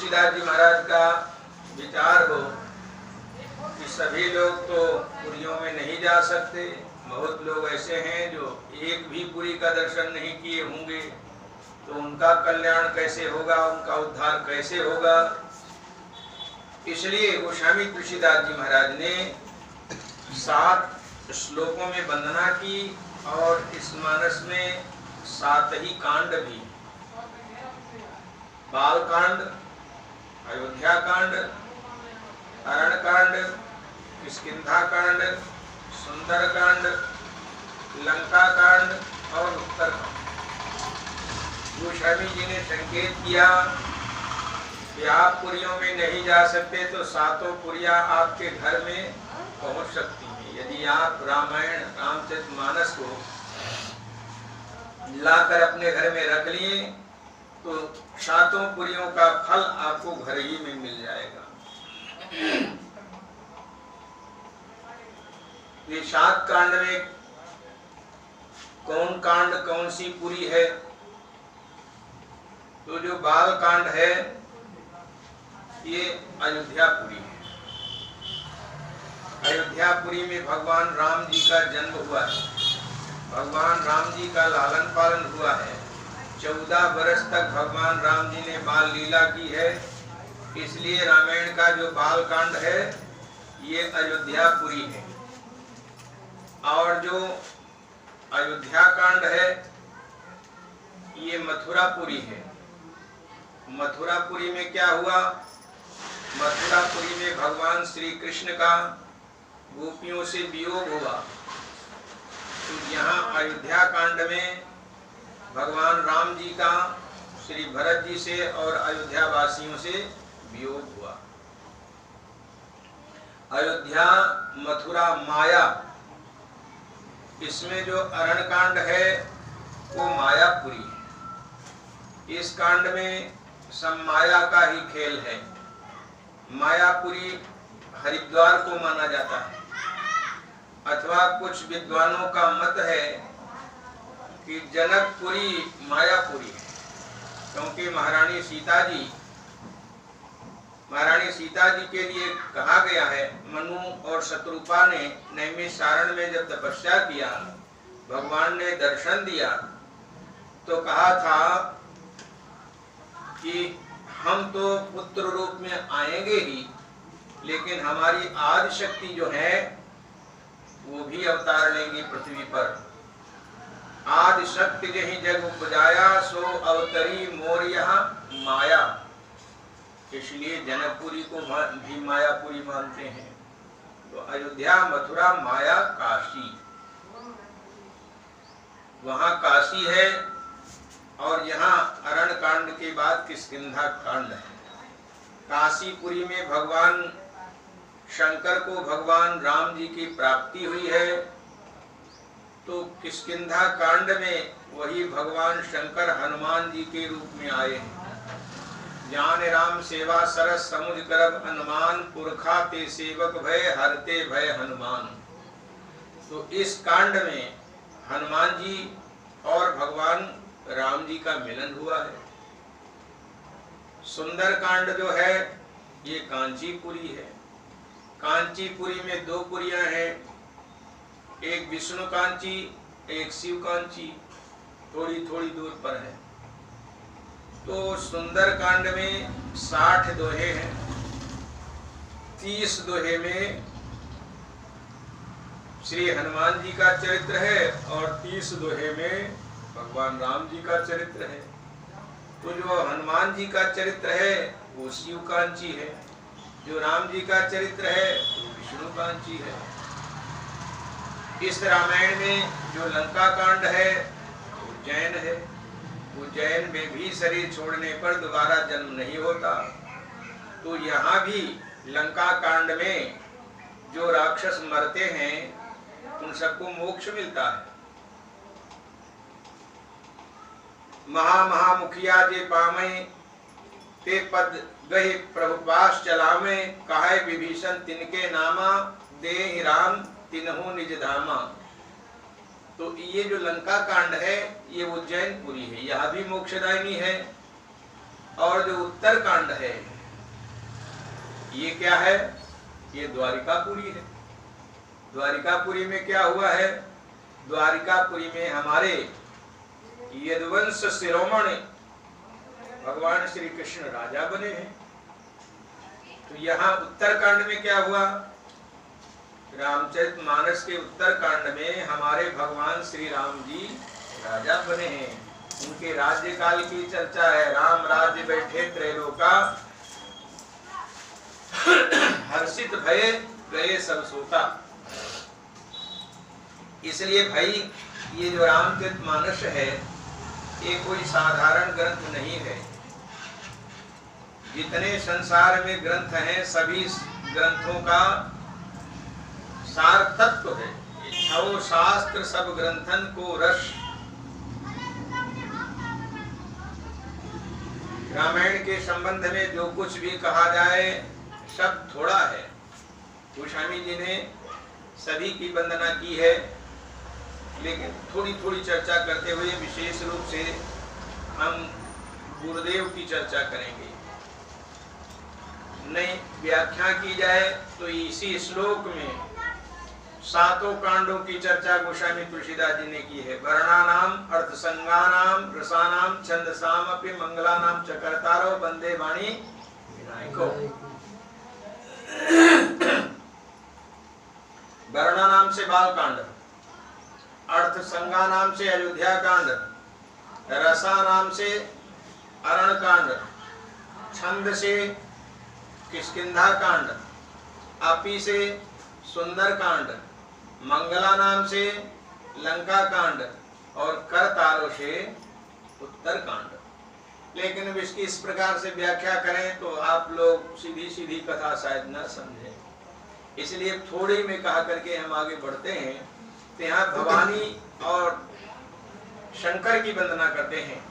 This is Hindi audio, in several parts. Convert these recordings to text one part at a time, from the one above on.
तुलसीदास जी महाराज का विचार हो कि सभी लोग तो पुरियों में नहीं जा सकते, बहुत लोग ऐसे हैं जो एक भी पुरी का दर्शन नहीं किए होंगे, तो उनका कल्याण कैसे होगा, उनका उद्धार कैसे होगा। इसलिए गोस्वामी तुलसीदास जी महाराज ने 7 श्लोकों में वंदना की और इस मानस में 7 ही कांड भी, बाल कांड, अयोध्या कांड, अरण कांड, किष्किंधा कांड, सुंदर कांड, लंका कांड और उत्तर कांड। गोस्वामी जी ने संकेत किया कि आप पुरियों में नहीं जा सकते तो 7 पुरियां आपके घर में पहुंच सकती हैं। यदि आप रामायण रामचरितमानस को लाकर अपने घर में रख लिए तो 7 पुरियों का फल आपको घर ही में मिल जाएगा। ये 7 कांड में कौन कांड कौन सी पुरी है? तो जो बाल कांड है ये अयोध्यापुरी है। अयोध्यापुरी में भगवान राम जी का जन्म हुआ है, भगवान राम जी का लालन पालन हुआ है। 14 वर्ष तक भगवान राम जी ने बाल लीला की है, इसलिए रामायण का जो बाल कांड है ये अयोध्यापुरी है। और जो अयोध्या कांड है ये मथुरापुरी है। मथुरापुरी में क्या हुआ? मथुरापुरी में भगवान श्री कृष्ण का गोपियों से वियोग हुआ। तो यहाँ अयोध्या कांड में भगवान राम जी का श्री भरत जी से और अयोध्या वासियों से वियोग हुआ। अयोध्या, मथुरा, माया, इसमें जो अरण कांड है वो मायापुरी है। इस कांड में सब माया का ही खेल है। मायापुरी हरिद्वार को माना जाता है, अथवा कुछ विद्वानों का मत है कि जनकपुरी मायापुरी है, क्योंकि महारानी सीता जी के लिए कहा गया है, मनु और शत्रुपा ने नैमिषारण्य में जब तपस्या किया, भगवान ने दर्शन दिया तो कहा था कि हम तो पुत्र रूप में आएंगे ही, लेकिन हमारी आदि शक्ति जो है वो भी अवतार लेंगी पृथ्वी पर। आदि शक्ति जही जग उपजाया, सो अवतरी मोर यहाँ माया। इसलिए जनकपुरी को भी मायापुरी मानते हैं। तो अयोध्या, मथुरा, माया, काशी, वहां काशी है। और यहाँ अरण कांड के बाद किष्किंधा कांड है। काशीपुरी में भगवान शंकर को भगवान राम जी की प्राप्ति हुई है, तो किष्किंधा कांड में वही भगवान शंकर हनुमान जी के रूप में आए हैं। जान राम सेवा सरस समुझ करब हनुमान, पुरखा ते सेवक भय हरते भय हनुमान। तो इस कांड में हनुमान जी और भगवान राम जी का मिलन हुआ है। सुंदर कांड जो है ये कांचीपुरी है। कांचीपुरी में 2 पुरियां हैं, एक विष्णु कांची, एक शिव कांची, थोड़ी थोड़ी दूर पर है। तो सुंदर कांड में 60 दोहे हैं। 30 दोहे में श्री हनुमान जी का चरित्र है और 30 दोहे में भगवान राम जी का चरित्र है। तो जो हनुमान जी का चरित्र है वो शिव कांची है, जो राम जी का चरित्र है वो विष्णु कांची है। इस रामायण में जो लंका कांड है वो उज्जैन है। उज्जैन में भी शरीर छोड़ने पर दोबारा जन्म नहीं होता। तो यहाँ भी लंका कांड में जो राक्षस मरते हैं उन सबको मोक्ष मिलता है। महामुखिया जे पामे, ते पद गहि प्रभुपास चलामे, कहे विभीषण तिनके नामा, दे राम तिन्हु निज धामा। तो ये जो लंका कांड है ये उज्जैनपुरी है, यह भी मोक्षदायिनी है। और जो उत्तर कांड है ये क्या है? ये द्वारिकापुरी है। द्वारिकापुरी में क्या हुआ है? द्वारिकापुरी में हमारे यदुवंश शिरोमणि भगवान श्री कृष्ण राजा बने हैं। तो यहाँ उत्तरकांड में क्या हुआ? रामचरितमानस के उत्तरकांड में हमारे भगवान श्री राम जी राजा बने हैं। उनके राज्य काल की चर्चा है। राम राज्य बैठे त्रैलोका, हर्षित भये गए सब सोता। इसलिए भाई ये जो रामचरितमानस है ये कोई साधारण ग्रंथ नहीं है। जितने संसार में ग्रंथ हैं सभी ग्रंथों का सार तत्व है। छो शास्त्र सब ग्रंथन को रस। रामायण के संबंध में जो कुछ भी कहा जाए सब थोड़ा है। गोस्वामी जी ने सभी की वंदना की है, लेकिन थोड़ी थोड़ी चर्चा करते हुए विशेष रूप से हम गुरुदेव की चर्चा करेंगे। नहीं व्याख्या की जाए तो इसी श्लोक में सातों कांडों की चर्चा गोस्वामी तुलसीदास जी ने की है। वर्णानाम अर्थसंगानाम रसानाम छंदसाम अपि मंगलानाम चकर्तारो वंदे वाणी विनायको। वर्णानाम से बालकांड, अर्थसंगानाम से अयोध्या कांड, रसानाम से अरण कांड, छंद से किष्किंधा कांड, अपि से सुंदर कांड, मंगला नाम से लंका कांड और करतारों से उत्तर कांड। लेकिन इसकी इस प्रकार से व्याख्या करें तो आप लोग सीधी सीधी कथा शायद न समझें। इसलिए थोड़ी में कहा करके हम आगे बढ़ते हैं। तो यहाँ भवानी और शंकर की वंदना करते हैं।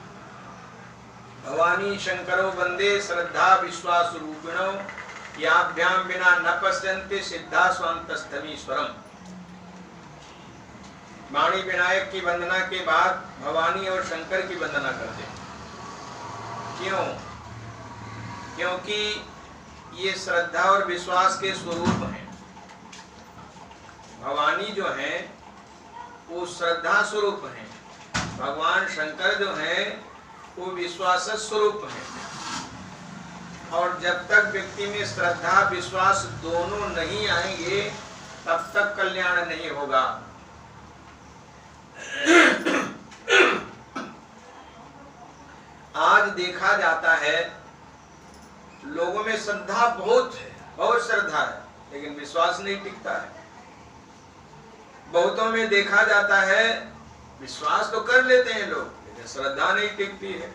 भवानी शंकरो वंदे श्रद्धा विश्वास रूपिणो याभ्याम बिना न पश्यन्ति सिद्धा स्वांतस्थमीश्वरम। वाणी विनायक की वंदना के बाद भवानी और शंकर की वंदना करते हैं। क्यों? क्योंकि ये श्रद्धा और विश्वास के स्वरूप हैं। भवानी जो है वो श्रद्धा स्वरूप है, भगवान शंकर जो है वो विश्वास स्वरूप है। और जब तक व्यक्ति में श्रद्धा विश्वास दोनों नहीं आएंगे तब तक कल्याण नहीं होगा। आज देखा जाता है लोगों में श्रद्धा बहुत है, बहुत श्रद्धा है, लेकिन विश्वास नहीं टिकता है। बहुतों में देखा जाता है विश्वास तो कर लेते हैं लोग, लेकिन श्रद्धा नहीं टिकती है।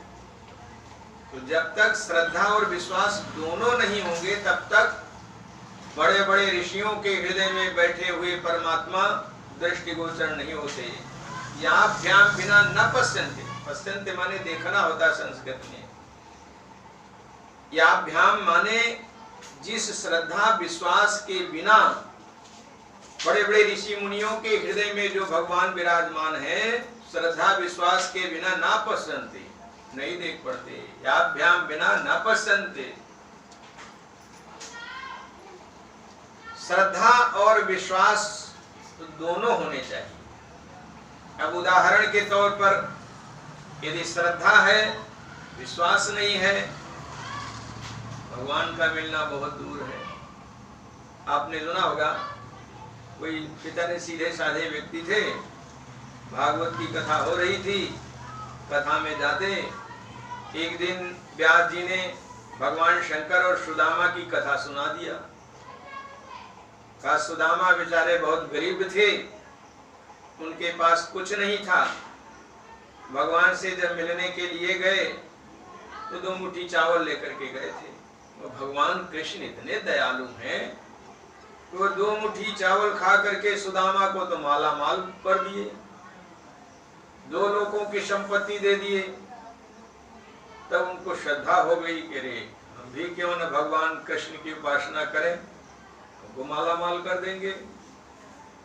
तो जब तक श्रद्धा और विश्वास दोनों नहीं होंगे तब तक बड़े बड़े ऋषियों के हृदय में बैठे हुए परमात्मा दृष्टिगोचर नहीं होते। याभ्याम बिना न पश्यन्ति। पश्यन्ति माने देखना होता है संस्कृत में। याभ्याम माने जिस श्रद्धा विश्वास के बिना बड़े बड़े ऋषि मुनियों के हृदय में जो भगवान विराजमान है, श्रद्धा विश्वास के बिना ना पश्यन्ति, नहीं देख पड़ते। याभ्याम बिना न पश्यन्ति। श्रद्धा और विश्वास तो दोनों होने चाहिए। अब उदाहरण के तौर पर यदि श्रद्धा है विश्वास नहीं है, भगवान का मिलना बहुत दूर है। आपने सुना होगा कोई पिता ने सीधे साधे व्यक्ति थे, भागवत की कथा हो रही थी, कथा में जाते एक दिन व्यास जी ने भगवान शंकर और सुदामा की कथा सुना दिया। कहा सुदामा बेचारे बहुत गरीब थे, उनके पास कुछ नहीं था। भगवान से जब मिलने के लिए गए तो 2 मुट्ठी चावल लेकर के गए थे। तो भगवान कृष्ण इतने दयालु हैं तो 2 मुट्ठी चावल खा करके सुदामा को तो माला माल कर दिए, 2 लोगों की संपत्ति दे दिए। तब उनको श्रद्धा हो गई कि रे हम भी क्यों न भगवान कृष्ण की उपासना करें, उनको माला माल कर देंगे।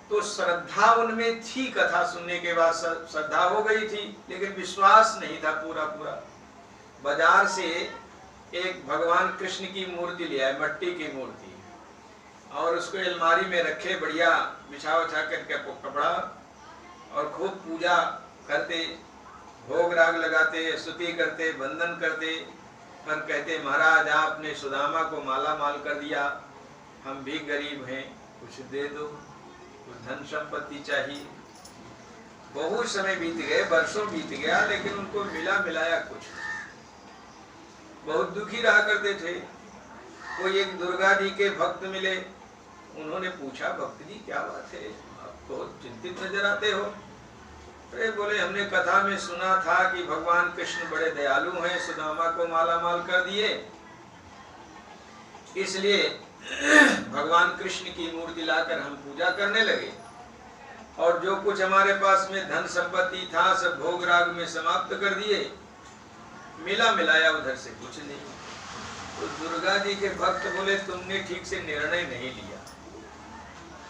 तो श्रद्धा उनमें थी, कथा सुनने के बाद श्रद्धा हो गई थी, लेकिन विश्वास नहीं था पूरा पूरा। बाजार से एक भगवान कृष्ण की मूर्ति ले आए, मट्टी की मूर्ति, और उसको अलमारी में रखे, बढ़िया बिछा उछा करके कपड़ा, और खूब पूजा करते, भोग राग लगाते, स्तुति करते, वंदन करते, पर कहते महाराज आपने सुदामा को माला माल कर दिया, हम भी गरीब हैं, कुछ दे दो, कुछ धन संपत्ति चाहिए। बहुत समय बीत गए, वर्षों बीत गया, लेकिन उनको मिला मिलाया कुछ। बहुत दुखी रहा करते थे। कोई एक दुर्गा जी के भक्त मिले, उन्होंने पूछा भक्त जी क्या बात है, आप बहुत चिंतित नजर आते हो। अरे बोले हमने कथा में सुना था कि भगवान कृष्ण बड़े दयालु हैं, सुदामा को माला माल कर दिए, इसलिए भगवान कृष्ण की मूर्ति लाकर हम पूजा करने लगे, और जो कुछ हमारे पास में धन संपत्ति था सब भोग राग में समाप्त कर दिए, मिला मिलाया उधर से कुछ नहीं। तो दुर्गा जी के भक्त बोले तुमने ठीक से निर्णय नहीं लिया।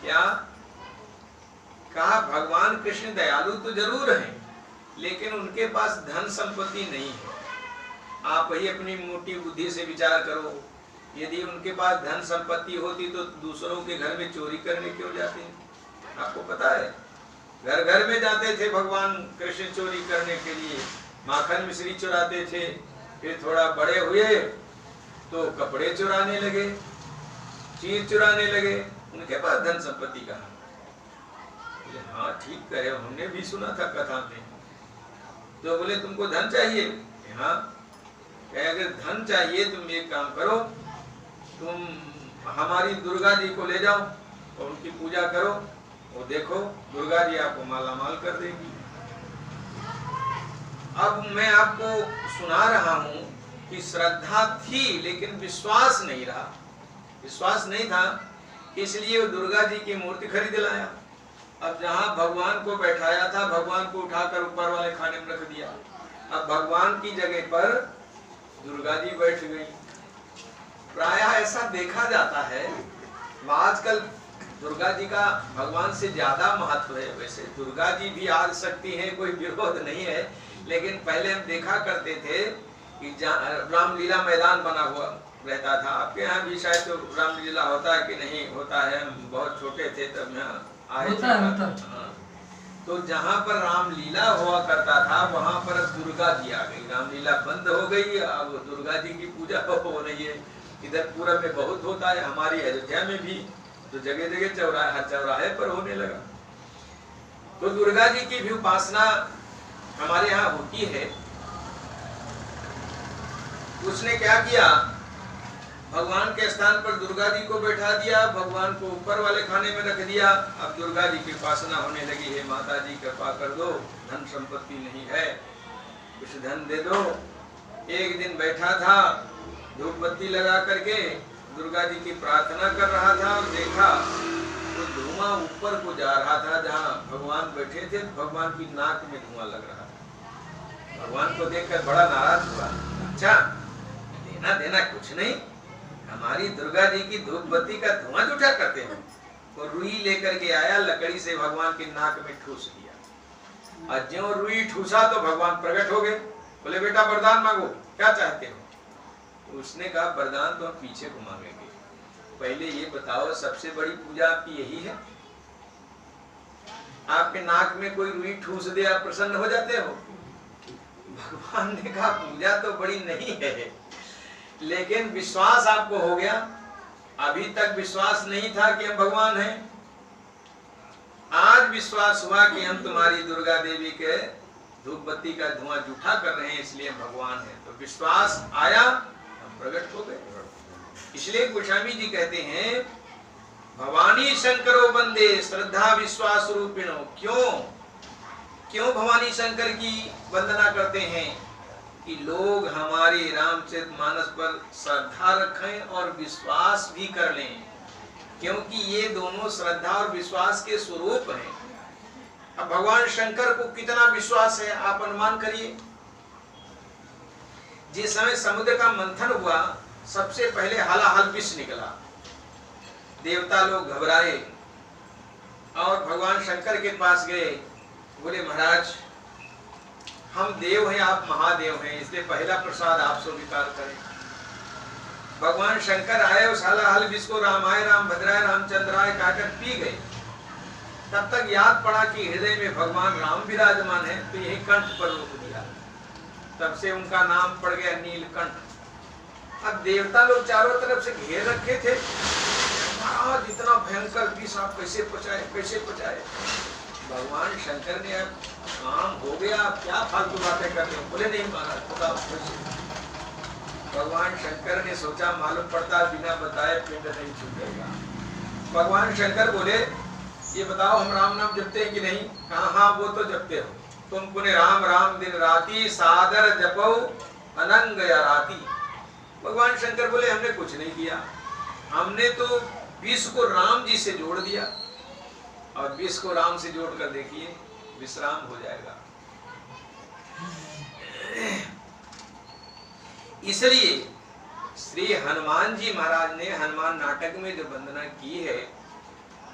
क्या कहा? भगवान कृष्ण दयालु तो जरूर हैं, लेकिन उनके पास धन संपत्ति नहीं है। आप ही अपनी मोटी बुद्धि से विचार करो, यदि उनके पास धन संपत्ति होती तो दूसरों के घर में चोरी करने क्यों जाते हैं? आपको पता है, घर घर में जाते थे भगवान कृष्ण चोरी करने के लिए, माखन मिश्री चुराते थे, फिर थोड़ा बड़े हुए तो कपड़े चुराने लगे, चीर चुराने लगे, उनके पास धन संपत्ति कहाँ? हाँ ठीक कहे, हमने भी सुना था कथा में। तो बोले तुमको धन चाहिए? हाँ। कहे अगर धन चाहिए तुम एक काम करो, तुम हमारी दुर्गा जी को ले जाओ और उनकी पूजा करो, वो देखो दुर्गा जी आपको माला माल कर देगी। अब मैं आपको सुना रहा हूं कि श्रद्धा थी लेकिन विश्वास नहीं रहा, विश्वास नहीं था, इसलिए वो दुर्गा जी की मूर्ति खरीद लाया। अब जहां भगवान को बैठाया था, भगवान को उठाकर ऊपर वाले खाने में रख दिया। अब भगवान की जगह पर दुर्गा जी बैठ गई। प्रायः ऐसा देखा जाता है, आजकल दुर्गा जी का भगवान से ज्यादा महत्व है। वैसे दुर्गा जी भी आ सकती हैं, कोई विरोध नहीं है, लेकिन पहले हम देखा करते थे कि रामलीला मैदान बना हुआ रहता था। आपके यहाँ भी शायद तो रामलीला होता है कि नहीं होता है? हम बहुत छोटे थे तब यहाँ आए थे। तो जहाँ पर रामलीला हुआ करता था वहाँ पर दुर्गा जी आ गई। रामलीला बंद हो गई, अब दुर्गा जी की पूजा हो रही है। इधर पूरब में बहुत होता है, हमारी अयोध्या में भी तो जगह जगह चौराहे, हर चौराहे पर होने लगा। तो दुर्गा जी की भी उपासना हमारे यहाँ होती है। उसने क्या किया, भगवान के स्थान पर दुर्गा जी को बैठा दिया, भगवान को ऊपर वाले खाने में रख दिया। अब दुर्गा जी की उपासना होने लगी है, माता जी कृपा कर दो, धन संपत्ति नहीं है, कुछ धन दे दो। एक दिन बैठा था, धूप बत्ती लगा करके दुर्गा जी की प्रार्थना कर रहा था, और देखा तो धुआं ऊपर को जा रहा था, जहाँ भगवान बैठे थे भगवान की नाक में धुआं लग रहा था। भगवान को देखकर बड़ा नाराज हुआ। अच्छा देना देना कुछ नहीं, हमारी दुर्गा जी की धूप बत्ती का धुआं उठा करते हैं। और रुई लेकर के आया, लकड़ी से भगवान की नाक में ठूस दिया, और ज्यों रुई ठूसा तो भगवान प्रकट हो गए। बोले बेटा वरदान मांगो, क्या चाहते हो? तो उसने कहा वरदान तो हम पीछे को मांगेंगे, पहले ये बताओ सबसे बड़ी पूजा आपकी यही है? आपके नाक में कोई रुई ठूस दे आप प्रसन्न हो जाते हो? भगवान ने कहा पूजा तो बड़ी नहीं है, लेकिन विश्वास आपको हो गया। अभी तक विश्वास नहीं था कि हम भगवान हैं, आज विश्वास हुआ कि हम तुम्हारी दुर्गा देवी के धूप बत्ती का धुआं जूठा कर रहे हैं, इसलिए भगवान है। तो विश्वास आया, हम प्रकट हो गए। इसलिए गोस्वामी जी कहते हैं भवानी शंकरो बंदे श्रद्धा विश्वास रूपिणो। क्यों भवानी शंकर की वंदना करते हैं? कि लोग हमारे रामचरितमानस पर श्रद्धा रखें और विश्वास भी कर लें, क्योंकि ये दोनों श्रद्धा और विश्वास के स्वरूप हैं। अब भगवान शंकर को कितना विश्वास है आप अनुमान करिए। जिस समय समुद्र का मंथन हुआ, सबसे पहले हलाहल विष निकला, देवता लोग घबराए और भगवान शंकर के पास गए। बोले महाराज हम देव हैं, आप महादेव हैं, इसलिए पहला प्रसाद आप स्वीकार करें। भगवान शंकर आए, उस हलाहल विष को रामाय राम भद्राय रामचंद्राय कहकर पी गए। तब तक याद पड़ा कि हृदय में भगवान राम विराजमान है, तो यही कंठ पर रोक दिया। तब से उनका नाम पड़ गया नीलकंठ। अब देवता लोग चारों तरफ से घेर रखे थे, महाराज इतना भयंकर विष आप कैसे पचाए, कैसे पचाए। भगवान शंकर ने अब काम हो गया, आप क्या फालतू बातें कर रहे हो। बोले नहीं महाराज, खुदा भगवान शंकर ने सोचा मालूम पड़ता बिना बताए पिंड नहीं छूटेगा। भगवान शंकर बोले ये बताओ हम राम नाम जपते हैं कि नहीं। कहा हाँ वो तो जपते हो, तुम पुण्य राम राम दिन राती सादर जपो अनंग या राती। भगवान शंकर बोले हमने कुछ नहीं किया, हमने तो विष को राम जी से जोड़ दिया, और विष को राम से जोड़ कर देखिए विश्राम हो जाएगा। इसलिए श्री हनुमान जी महाराज ने हनुमान नाटक में जो वंदना की है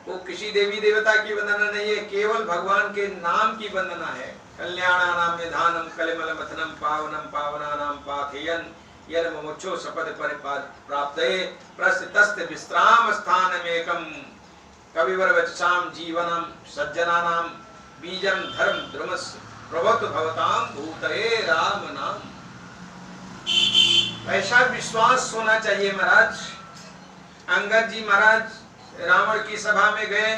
वो किसी देवी देवता की वंदना नहीं है, केवल भगवान के नाम की वंदना है। कल्याणानां निधानम कलिमल मथनम पावनम पावनानां पाथेयन यन मोक्षो सपद परिपाद प्राप्तये प्रस्थितस्त विश्राम स्थानमेकम कविवर वचसाम जीवनम सज्जनानां बीजम धर्म द्रुमस् प्रभुत भवताम भूतये राम नाम। ऐसा विश्वास होना चाहिए महाराज। अंगद जी महाराज रावण की सभा में गए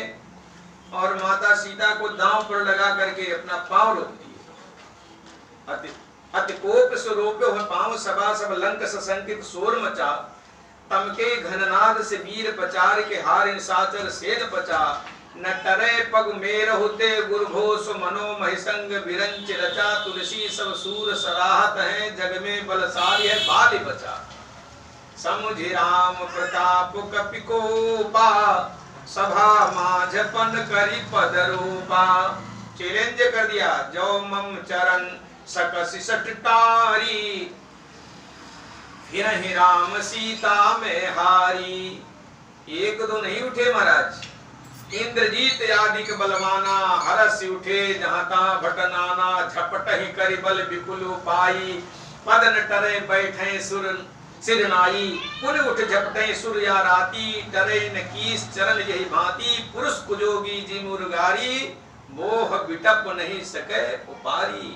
और माता सीता को दांव पर लगा करके अपना पांव रोक दिए। अति कोप स्वरूप पांव सभा सब लंक सशंकित शोर मचा, तमके घननाद से वीर पचार के हार साचर सेन पचा। न टरे पग मेर होते गुरघोष मनो महिसंग विरंच रचा। तुलसी सब सूर सराहत है जग में बलशाली है बाली बचा। समुझि राम प्रताप कपिकोपा सभा माझपन करी पद रूपा। चैलेंज कर दिया जो मम चरण सकस सटटारी फिर ही राम सीता में हारी। एक दो नहीं उठे महाराज, इंद्रजीत आदि के बलवाना हरस उठे जहां तहां भटनाना। झपट ही करि बल विपुल पाई पदन टरे बैठे सुर सिरनाई। पुन उठ झपटे सुर या राती डरे न कीस चरण यही भांति। पुरुष कुजोगी जी मुर्गारी मोह बिटप नहीं सके उपारी।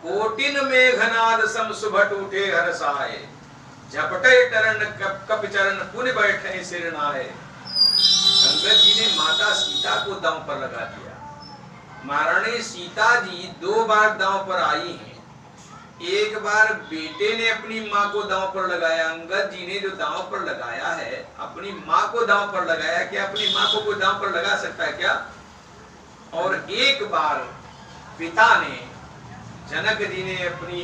कोटिन मेघनाद सम सुभट उठे हरसाए झपटे टरण कप चरण पुन बैठे सिरनाए। अंगद जी ने माता सीता को दांव पर लगा दिया। महारानी सीता जी दो बार दांव पर आई हैं। एक बार बेटे ने अपनी माँ को दांव पर लगाया, अंगद जी ने जो दांव पर लगाया है अपनी माँ को दांव पर लगाया। क्या अपनी माँ को कोई दांव पर लगा सकता है क्या? और एक बार पिता ने जनक जी ने अपनी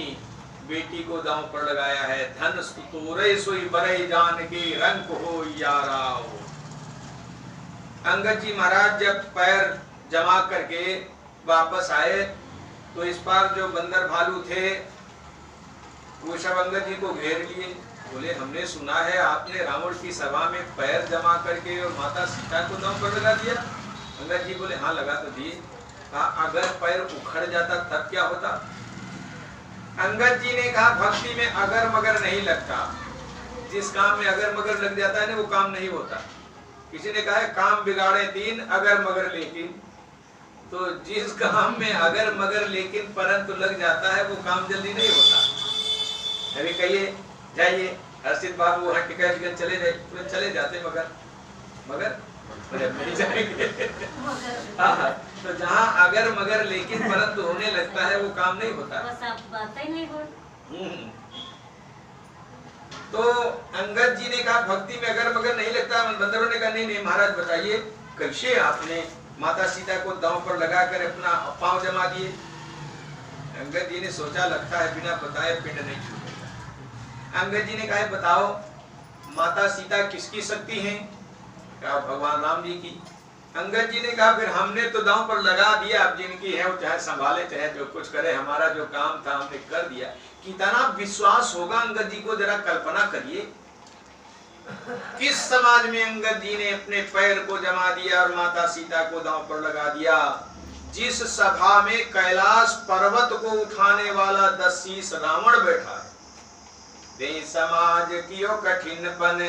बेटी को दांव पर लगाया है। धन स्तुतोरे सोई बरई जान के रंग हो यारा हो। अंगद जी महाराज जब पैर जमा करके वापस आए तो इस बार जो बंदर भालू थे वो सब अंगद जी को घेर लिए। बोले हमने सुना है आपने रावण की सभा में पैर जमा करके और माता सीता को दांव पर लगा दिया। अंगद जी बोले हाँ लगा तो दिए। कहा अगर पैर उखड़ जाता तब क्या होता? अंगद जी ने कहा भक्ति में अगर मगर नहीं लगता। जिस काम में अगर मगर लग जाता है ना वो काम नहीं होता। किसी ने कहा है काम बिगाड़े तीन अगर मगर लेकिन। तो जिस काम में अगर मगर लेकिन परंतु लग जाता है वो काम जल्दी नहीं होता। अभी कहिए जाइए हर्षित बाबू वहाँ टिकट चले जाए, चले जाते मगर नहीं जाएंगे। तो जहाँ अगर मगर लेकिन परंतु होने लगता है वो काम नहीं होता। तो अंगद जी ने कहा भक्ति में अगर मगर नहीं लगता। बंदरों ने कहा नहीं महाराज बताइए कैसे आपने माता सीता को दांव पर लगाकर अपना पांव जमा दिए। अंगद जी ने सोचा लगता है बिना बताए पिंड नहीं छूटेगा। अंगद जी ने कहा बताओ माता सीता किसकी शक्ति है? कहा भगवान राम जी की। अंगद जी ने कहा फिर हमने तो दांव पर लगा दिया, अब जिनकी है वो चाहे संभाले चाहे जो कुछ करे, हमारा जो काम था हमने कर दिया। कितना विश्वास होगा अंगद जी को, जरा कल्पना करिए। किस समाज में अंगद जी ने अपने पैर को जमा दिया और माता सीता को दांव पर लगा दिया? जिस सभा में कैलाश पर्वत को उठाने वाला 10 शीश रावण बैठा है। ते समाज कियो कठिनपन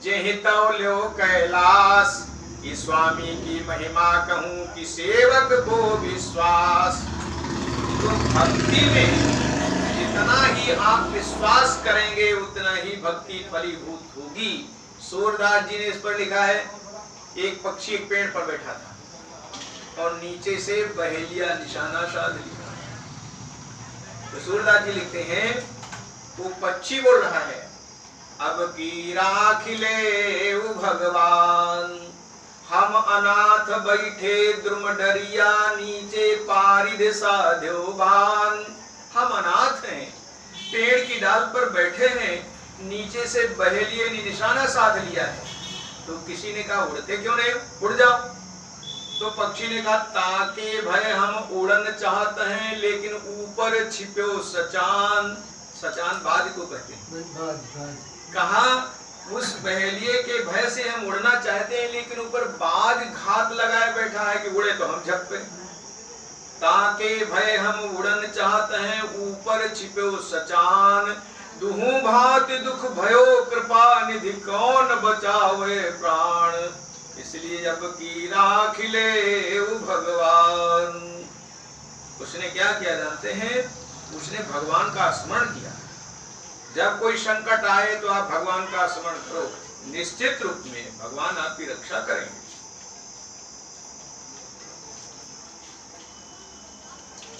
जेहि तौल्यो कैलाश। कि स्वामी की महिमा कहूँ कि सेवक को विश्वास। तो भक्ति में जितना ही आप विश्वास करेंगे उतना ही भक्ति फलीभूत होगी। सूरदास जी ने इस पर लिखा है, एक पक्षी एक पेड़ पर बैठा था और नीचे से बहेलिया निशाना साध लिया। तो सूरदास जी लिखते हैं, वो पक्षी बोल रहा है, अब की राखिले भगवान, हम अनाथ बैठे द्रुम डरिया, नीचे पारिद साध्यो बान। हम अनाथ हैं, पेड़ की डाल पर बैठे हैं, नीचे से बहेलिए ने निशाना साध लिया है। तो किसी ने कहा उड़ते क्यों नहीं, उड़ जाओ। तो पक्षी ने कहा, ताके भय हम उड़न चाहते हैं, लेकिन ऊपर छिप्यो सचान। सचान बाज को कहते हैं। कहा उस बहेलिए के भय से हम उड़ना चाहते हैं, लेकिन ऊपर बाज घात लगाए बैठा है कि उड़े तो हम झप पे। ताके भय हम उड़न चाहते हैं, ऊपर छिप्यो सचान। दुहु भात दुख भयो कृपा निधि, कौन बचावे प्राण। इसलिए जब की राखिले भगवान, उसने क्या किया जानते हैं, उसने भगवान का स्मरण किया। जब कोई संकट आए तो आप भगवान का स्मरण करो, निश्चित रूप में भगवान आपकी रक्षा करेंगे।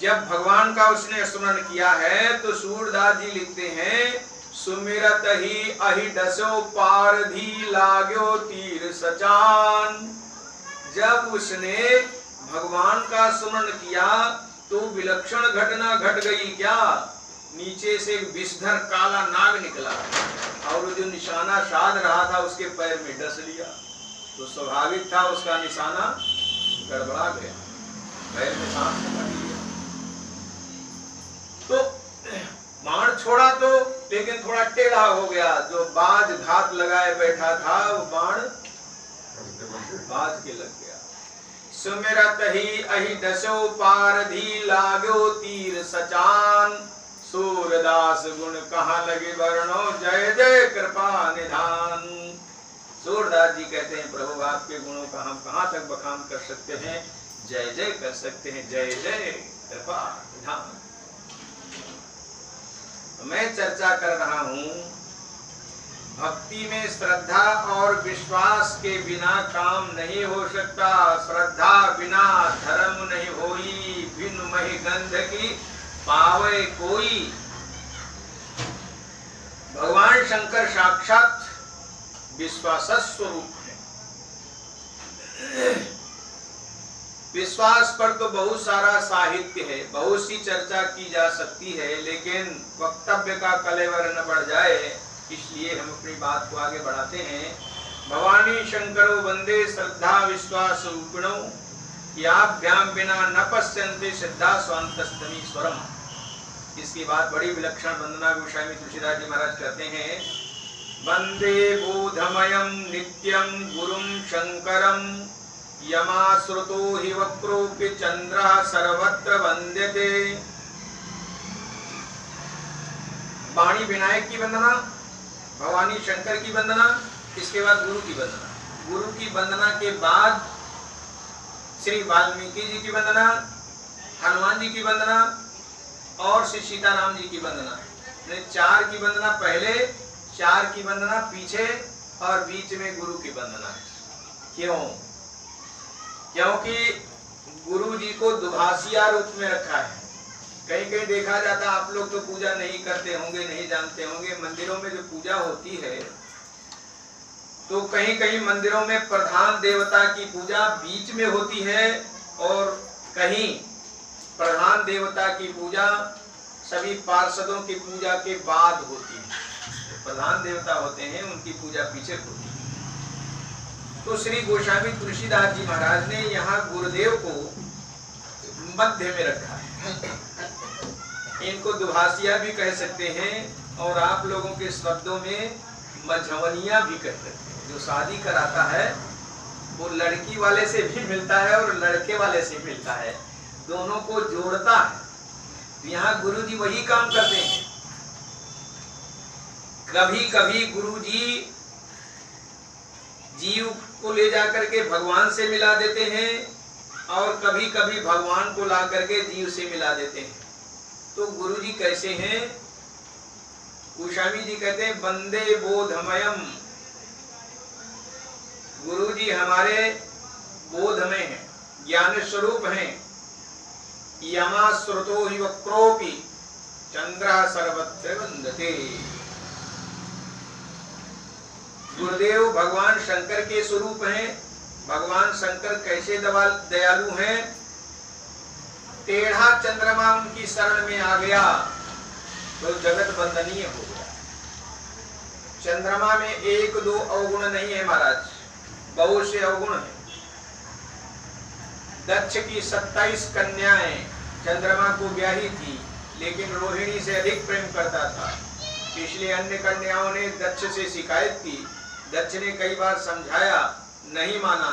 जब भगवान का उसने स्मरण किया है तो सूरदास जी लिखते हैं, सुमिरत ही अहि डसो पारधी, लाग्यो तीर सचान। जब उसने भगवान का स्मरण किया तो विलक्षण घटना घट गई। क्या? नीचे से विषधर काला नाग निकला और जो निशाना साध रहा था उसके पैर में डस लिया। तो स्वाभाविक था उसका निशाना गड़बड़ा गया, पैर में सांस पकड़ लिया। तो बाण छोड़ा तो लेकिन थोड़ा टेढ़ा हो गया। जो बाज घात लगाए बैठा था वो बाण बाज के लग गया। सुमिरत ही अहि डसो पारधी, लाग्यो तीर सचान। सूरदास गुण कहाँ लगे वर्णो, जय जय कृपा निधान। सूरदास जी कहते हैं, प्रभु आपके गुणों का हम कहाँ तक बखान कर सकते हैं, जय जय कर सकते हैं, जय जय कृपा निधान। मैं चर्चा कर रहा हूं, भक्ति में श्रद्धा और विश्वास के बिना काम नहीं हो सकता। श्रद्धा बिना धर्म नहीं होई, बिन महि गंध की पावे कोई। भगवान शंकर साक्षात विश्वास स्वरूप है। विश्वास पर तो बहुत सारा साहित्य है, बहुत सी चर्चा की जा सकती है, लेकिन वक्तव्य का कलेवर न बढ़ जाए इसलिए हम अपनी बात को आगे बढ़ाते हैं। भवानी शंकरो वंदे श्रद्धा विश्वास रूपिणो, याभ्याम बिना न पश्यन्ते श्रद्धा स्वांतस्तमीश्वरम। इसकी बात बड़ी विलक्षण वंदना गोस्वामी तुलसीदास जी महाराज कहते हैं, वंदे बोधमयम नित्यम गुरुम शंकरम, यमाश्रुतो हि वक्रोऽपि चंद्रः सर्वत्र वंद्यते। वाणी विनायक की वंदना, भवानी शंकर की वंदना, इसके बाद गुरु की वंदना। गुरु की वंदना के बाद श्री वाल्मीकि जी की वंदना, हनुमान जी की वंदना और श्री सीताराम जी की वंदना। चार की वंदना पहले, चार की वंदना पीछे और बीच में गुरु की वंदना है। क्यों? क्योंकि गुरु जी को दुभाषिया रूप में रखा है। कहीं कहीं देखा जाता, आप लोग तो पूजा नहीं करते होंगे, नहीं जानते होंगे, मंदिरों में जो पूजा होती है तो कहीं कहीं मंदिरों में प्रधान देवता की पूजा बीच में होती है और कहीं प्रधान देवता की पूजा सभी पार्षदों की पूजा के बाद होती है। प्रधान देवता होते हैं उनकी पूजा पीछे होती है। तो श्री गोस्वामी तुलसीदास जी महाराज ने यहाँ गुरुदेव को मध्य में रखा है। इनको दुभाषिया भी कह सकते हैं और आप लोगों के शब्दों में मझवनिया भी कह सकते हैं। जो शादी कराता है वो लड़की वाले से भी मिलता है और लड़के वाले से मिलता है, दोनों को जोड़ता है। तो यहाँ गुरु जी वही काम करते हैं। कभी कभी गुरुजी जीव को ले जाकर के भगवान से मिला देते हैं और कभी कभी भगवान को ला करके जीव से मिला देते हैं। तो गुरुजी कैसे हैं? गोस्वामी जी कहते हैं वंदे बोधमयम, गुरुजी हमारे बोधमय हैं, ज्ञान स्वरूप हैं। यमा श्रुतो हि वक्रोपि चंद्रः सर्वत्र वंदते। गुरुदेव भगवान शंकर के स्वरूप हैं। भगवान शंकर कैसे दयालु हैं? टेढ़ा चंद्रमा उनकी शरण में आ गया तो जगत वंदनीय हो गया। चंद्रमा में एक दो अवगुण नहीं है महाराज, बहुत से अवगुण हैं। दक्ष की 27 कन्याएं चंद्रमा को ब्याही थी, लेकिन रोहिणी से अधिक प्रेम करता था। इसलिए अन्य कन्याओं ने दक्ष से शिकायत की। दक्ष ने कई बार समझाया, नहीं माना,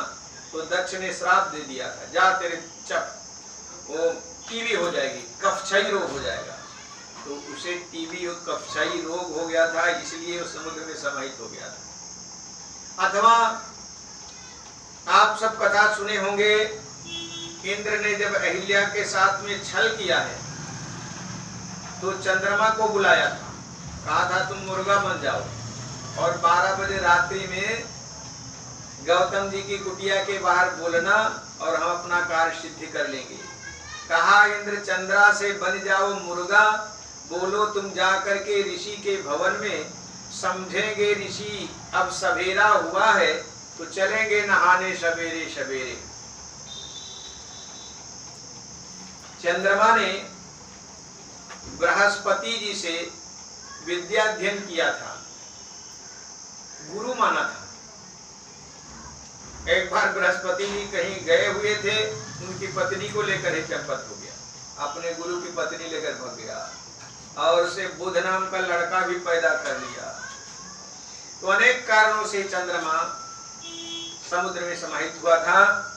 तो दक्ष ने श्राप दे दिया था, जा तेरे चप, वो टीबी हो जाएगी, कफछाई रोग हो जाएगा। तो उसे टीबी और कफछाई रोग हो गया था, इसलिए वो समुद्र में समाहित हो गया था। अथवा आप सब कथा सुने होंगे, इंद्र ने जब अहिल्या के साथ में छल किया है तो चंद्रमा को बुलाया था, कहा था तुम मुर्गा बन जाओ और 12 बजे रात्रि में गौतम जी की कुटिया के बाहर बोलना और हम अपना कार्य सिद्ध कर लेंगे। कहा इंद्र चंद्रा से बन जाओ मुर्गा, बोलो तुम जा करके ऋषि के भवन में, समझेंगे ऋषि अब सवेरा हुआ है तो चलेंगे नहाने सवेरे सवेरे। चंद्रमा ने बृहस्पति जी से विद्या अध्ययन किया था, गुरु माना था। एक बार बृहस्पति जी कहीं गए हुए थे, उनकी पत्नी को लेकर ही चंपत हो गया, अपने गुरु की पत्नी लेकर भाग गया और उसे बुध नाम का लड़का भी पैदा कर लिया। तो अनेक कारणों से चंद्रमा समुद्र में समाहित हुआ था।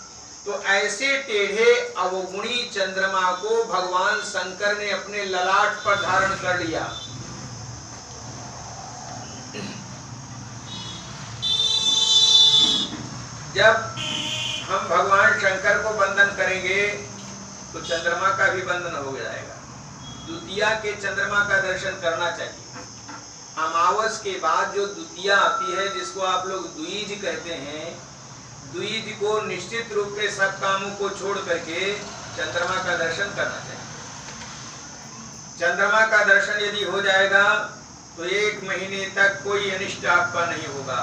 तो ऐसे टेढ़े अवगुणी चंद्रमा को भगवान शंकर ने अपने ललाट पर धारण कर लिया। जब हम भगवान शंकर को वंदन करेंगे तो चंद्रमा का भी वंदन हो जाएगा। द्वितीया के चंद्रमा का दर्शन करना चाहिए। अमावस के बाद जो द्वितीया आती है, जिसको आप लोग द्विज कहते हैं, द्विज को निश्चित रूप से सब कामों को छोड़ करके चंद्रमा का दर्शन करना चाहिए। चंद्रमा का दर्शन यदि हो जाएगा तो 1 महीने तक कोई अनिष्ट आपका नहीं होगा,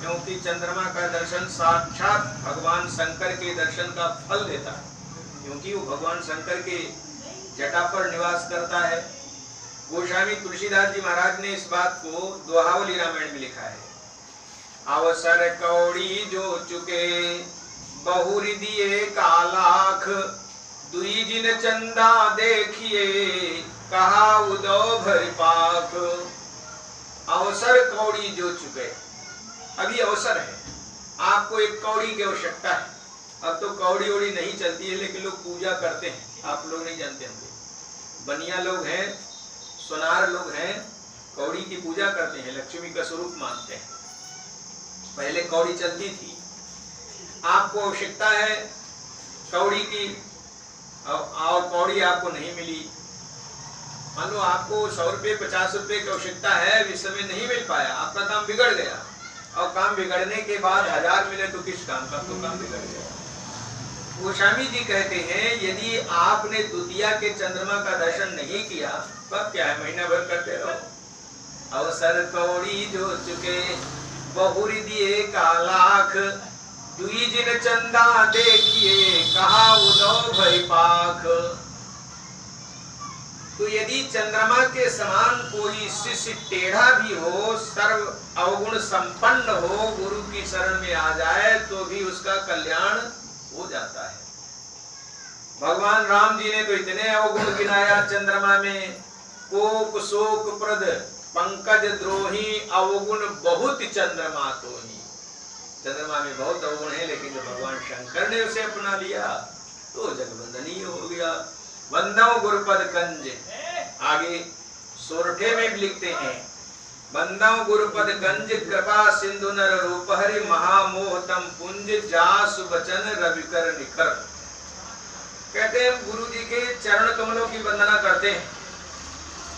क्योंकि चंद्रमा का दर्शन साक्षात भगवान शंकर के दर्शन का फल देता है, क्योंकि वो भगवान शंकर के जटा पर निवास करता है। गोस्वामी तुलसीदास जी महाराज ने इस बात को दोहावली रामायण में लिखा है। अवसर कौड़ी जो चुके बहुरी दिए कालाख, दुई जिन चंदा देखिए कहा उदो भर पाख। अवसर कौड़ी जो चुके, अभी अवसर है, आपको एक कौड़ी की आवश्यकता है। अब तो कौड़ी ओड़ी नहीं चलती है, लेकिन लोग पूजा करते हैं, आप लोग नहीं जानते होंगे। बनिया लोग हैं, सोनार लोग हैं, कौड़ी की पूजा करते हैं, लक्ष्मी का स्वरूप मानते हैं। पहले कौड़ी चलती थी। आपको आवश्यकता है कौड़ी की और कौड़ी आपको नहीं मिली। मान लो आपको 100 रुपये 50 रुपये की आवश्यकता है, इस समय नहीं मिल पाया, आपका काम बिगड़ गया। और काम बिगड़ने के बाद 1000 मिले तो किस काम का, तो काम बिगड़ गया। गोस्वामी जी कहते हैं यदि आपने द्वितीया के चंद्रमा का दर्शन नहीं किया तब क्या है, महीना भर करते रहो। अवसर कौड़ी जो चुके बहुरी दिए कालाख, दुई जिन चंदा देखिए कहा उदो भय पाख। तो यदि चंद्रमा के समान कोई शिष्य टेढ़ा भी हो, सर्व अवगुण संपन्न हो, गुरु की शरण में आ जाए तो भी उसका कल्याण हो जाता है। भगवान राम जी ने तो इतने अवगुण गिनाया चंद्रमा में, कोप शोक प्रद पंकज द्रोही अवगुण बहुत चंद्रमा तो ही। चंद्रमा में बहुत अवगुण है, लेकिन जब भगवान शंकर ने उसे अपना लिया तो जगवंदनीय हो गया। वंदो गुरुपद कंज। आगे सोरठे में भी लिखते हैं, बंदव गुरुपद गंज कृपा सिंधु नर रूप हरि महामोह तम पुंज जासु बचन रविकर निकर। कहते हैं गुरु जी के चरण कमलों की वंदना करते हैं।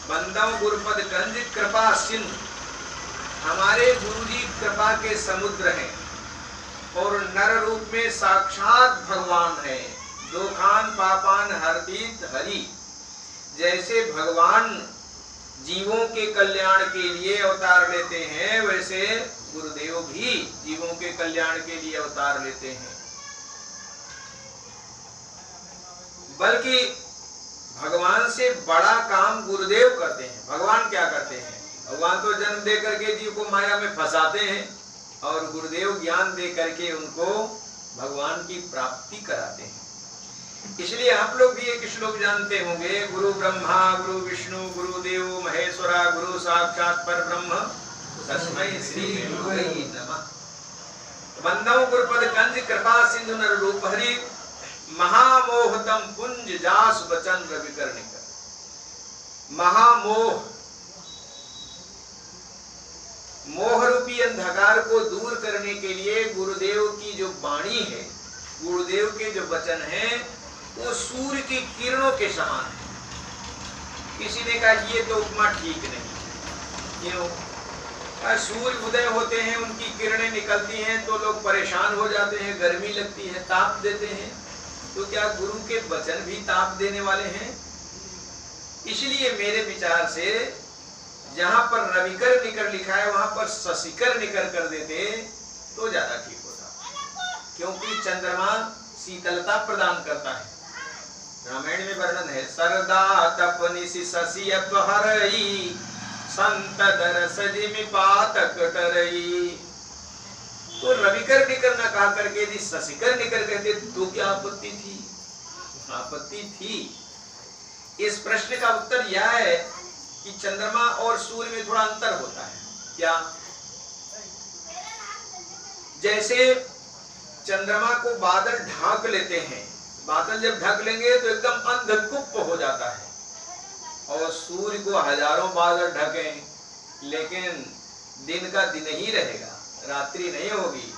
बंदव गुरुपद गंज कृपा सिंधु, हमारे गुरु जी कृपा के समुद्र हैं और नर रूप में साक्षात भगवान है। दोखान पापान हरदीत हरि, जैसे भगवान जीवों के कल्याण के लिए अवतार लेते हैं, वैसे गुरुदेव भी जीवों के कल्याण के लिए अवतार लेते हैं। बल्कि भगवान से बड़ा काम गुरुदेव करते हैं। भगवान क्या करते हैं? भगवान तो जन्म दे करके जीव को माया में फंसाते हैं और गुरुदेव ज्ञान दे करके उनको भगवान की प्राप्ति कराते हैं। इसलिए आप लोग भी एक श्लोक जानते होंगे, गुरु ब्रह्मा गुरु विष्णु गुरुदेव महेश्वरा गुरु साक्षात परब्रह्म तस्मै श्री गुरुवे नमः। बंदव गुरुपद कंज कृपा सिंधु नर रूप हरि महामोहतम पुंज जास बचन रविकर निकर। महामोह, मोह रूपी अंधकार को दूर करने के लिए गुरुदेव की जो वाणी है, गुरुदेव के जो वचन हैं, वो सूर्य की किरणों के समान है। किसी ने कहा ये तो उपमा ठीक नहीं। क्यों? सूर्य उदय होते हैं, उनकी किरणें निकलती हैं तो लोग परेशान हो जाते हैं, गर्मी लगती है, ताप देते हैं। तो क्या गुरु के वचन भी ताप देने वाले हैं? इसलिए मेरे विचार से जहां पर रविकर निकर लिखा है वहां पर शशिकर निकर कर देते तो ज्यादा ठीक होता, क्योंकि चंद्रमा शीतलता प्रदान करता है। रामायण में वर्णन है, सरदा तपनिसि शशि अपहरई संत दरस जिमि पातक टरई। तो रविकर निकर न कहा करके यदि शशिकर निकर कहते तो क्या आपत्ति थी? आपत्ति थी। इस प्रश्न का उत्तर यह है कि चंद्रमा और सूर्य में थोड़ा अंतर होता है। क्या? जैसे चंद्रमा को बादल ढांक लेते हैं, बादल जब ढक लेंगे तो एकदम अंधकुप हो जाता है, और सूर्य को हजारों बादल ढकें लेकिन दिन का दिन ही रहेगा, रात्रि नहीं होगी।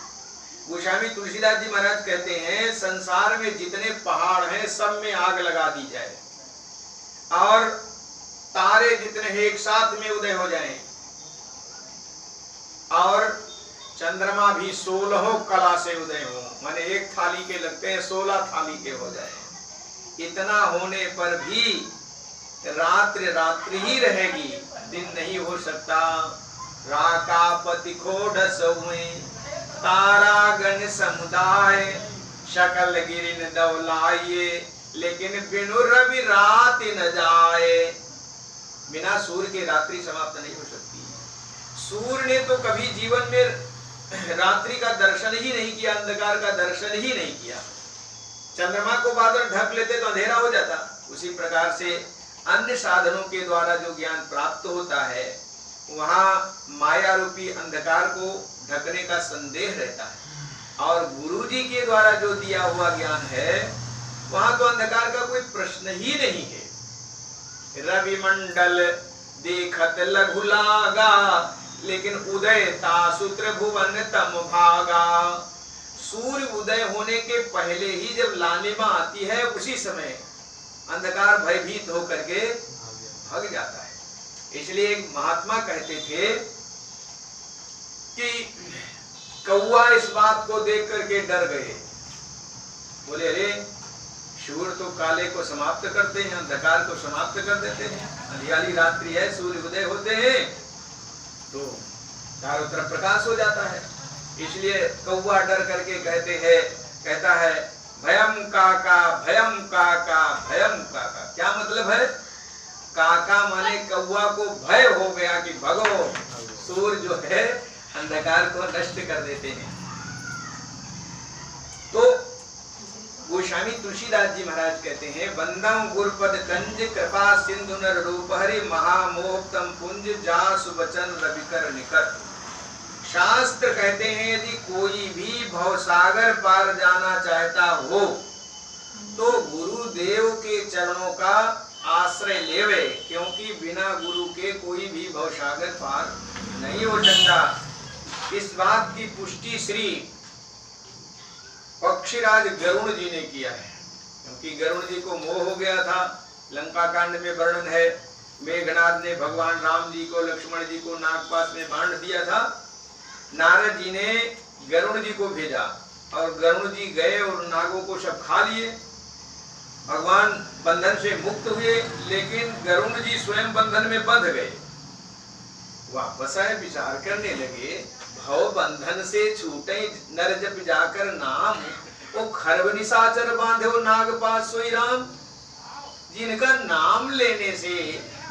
गोस्वामी तुलसीदास जी महाराज कहते हैं, संसार में जितने पहाड़ हैं सब में आग लगा दी जाए और तारे जितने एक साथ में उदय हो जाएं और चंद्रमा भी 16 कला से उदय हो, माने एक थाली के लगते हैं 16 थाली के हो जाए। इतना होने पर भी रात्रि रात्रि ही रहेगी, दिन नहीं हो सकता। राकापति खोडस हुए तारा गण समुदाय शकल गिरिन दौलाइए, लेकिन बिनु रवि रात न जाए। बिना सूर्य के रात्रि समाप्त नहीं हो सकती। सूर्य ने तो कभी जीवन में रात्रि का दर्शन ही नहीं किया, अंधकार का दर्शन ही नहीं किया। चंद्रमा को बादल ढक लेते तो अंधेरा हो जाता। उसी प्रकार से अन्य साधनों के द्वारा जो ज्ञान प्राप्त होता है वहां माया रूपी अंधकार को ढकने का संदेह रहता है, और गुरु जी के द्वारा जो दिया हुआ ज्ञान है वहां तो अंधकार का कोई प्रश्न ही नहीं है। रवि मंडल देखत लघु लागा, लेकिन उदय तासूत्र भुवन तम भागा। सूर्य उदय होने के पहले ही जब लालिमा आती है उसी समय अंधकार भयभीत होकर के भाग जाता है। इसलिए एक महात्मा कहते थे कि कौआ इस बात को देख करके डर गए, बोले अरे सूर्य तो काले को समाप्त करते हैं, अंधकार को समाप्त कर देते हैं। अंधियाली रात्रि है, सूर्य उदय होते हैं तो चारों तरफ प्रकाश हो जाता है। इसलिए कौआ डर करके कहता है भयम काका भयम काका भयम काका। क्या मतलब है? काका माने कौआ को भय हो गया कि भगो, सूर्य जो है अंधकार को नष्ट कर देते हैं। तो गोस्वामी तुलसीदास जी महाराज कहते हैं, बंदम गुरुपद कंज कृपा सिंधु नर रूप हरि महामोहतम पुंज जासु बचन रविकर निकर। शास्त्र कहते हैं यदि कोई भी भवसागर पार जाना चाहता हो तो गुरुदेव के चरणों का आश्रय लेवे, क्योंकि बिना गुरु के कोई भी भवसागर पार नहीं हो सकता। इस बात की पुष्टि श्री पक्षीराज गरुण जी ने किया है, क्योंकि गरुण जी को मोह हो गया था। लंका कांड में वर्णन है, मेघनाद ने भगवान राम जी को, लक्ष्मण जी को नागपाश में बांध दिया था। नारद जी ने गरुण जी को भेजा और गरुण जी गए और नागों को सब खा लिए। भगवान बंधन से मुक्त हुए, लेकिन गरुण जी स्वयं बंधन में बंध गए। वापस आए, विचार करने लगे, भव बंधन से छूटे नर जप जाकर नाम, ओ खरब निशाचर बांधे नागपाश सोई राम। जिनका नाम लेने से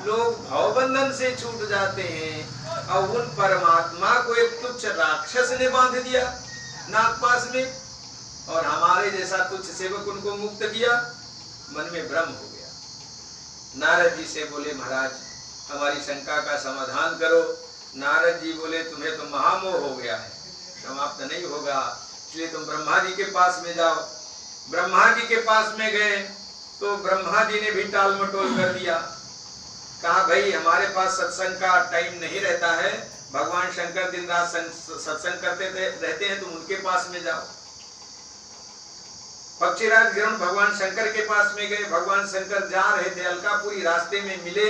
लोग भव बंधन से छूट जाते हैं, और उन परमात्मा को एक तुच्छ राक्षस ने बांध दिया नागपाश में, और हमारे जैसा तुच्छ सेवक उनको मुक्त किया। मन में भ्रम हो गया। नारद जी से बोले, महाराज हमारी शंका का समाधान करो। नारद जी बोले, तुम्हें तो महामोह हो गया है, समाप्त नहीं होगा, इसलिए तुम ब्रह्मा जी के पास में जाओ। ब्रह्मा जी के पास में गए तो ब्रह्मा जी ने भी टाल मटोल कर दिया। कहा, भाई हमारे पास सत्संग का टाइम नहीं रहता है, भगवान शंकर दिन रात सत्संग करते रहते हैं, तुम उनके पास में जाओ। पक्षीराज गरुण भगवान शंकर के पास में गए। भगवान शंकर जा रहे थे, अलकापुरी रास्ते में मिले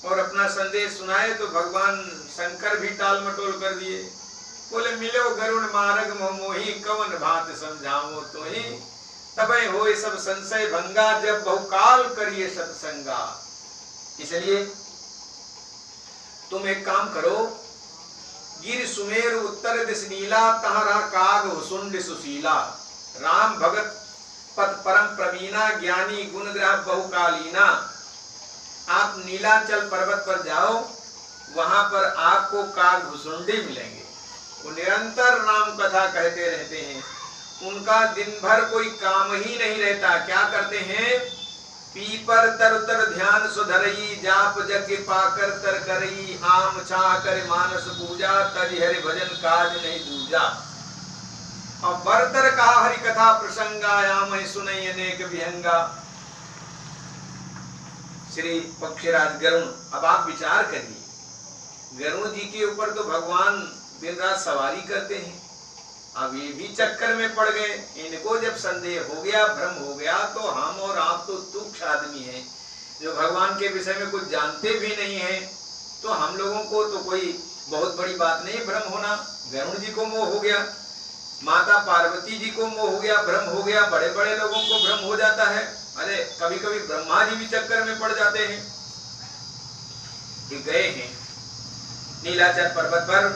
और अपना संदेश सुनाए, तो भगवान शंकर भी टाल मटोल कर दिए। बोले, मिलो गरुण मार्ग मोही, कवन भात समझाओ तोही, तबै होय सब संशय भंगा, जब बहुकाल करिए सत्संगा। इसलिए तुम एक काम करो, गिर सुमेर उत्तर दिश नीला, तहरा काग हुसुंड सुशीला, राम भगत पथ परम प्रवीणा, ज्ञानी गुण ग्रह बहुकालीना। आप नीलाचल पर्वत पर जाओ, वहां पर आपको काग भुसुंडी मिलेंगे। वो निरंतर राम कथा कहते रहते हैं, उनका दिन भर कोई काम ही नहीं रहता। क्या करते हैं? पीपर तर तर ध्यान सुधरई, जाप जग पाकर तर करई, आम छा कर मानस पूजा, तज हरि भजन काज नहीं दूजा। और बरतर कहा हरि कथा प्रसंगाया, मैं सुनई अनेक विहंगा। श्री पक्षीराज गरुण, अब आप विचार करिए, गरुण जी के ऊपर तो भगवान दिन रात सवारी करते हैं, अब ये भी चक्कर में पड़ गए। इनको जब संदेह हो गया, भ्रम हो गया, तो हम और आप तो तुच्छ आदमी हैं, जो भगवान के विषय में कुछ जानते भी नहीं है, तो हम लोगों को तो कोई बहुत बड़ी बात नहीं भ्रम होना। गरुण जी को मोह हो गया, माता पार्वती जी को मोह हो गया, भ्रम हो गया, बड़े बड़े लोगों को भ्रम हो जाता है। अरे कभी कभी ब्रह्मा जी भी चक्कर में पड़ जाते हैं। ये गए हैं नीलाचल पर्वत पर,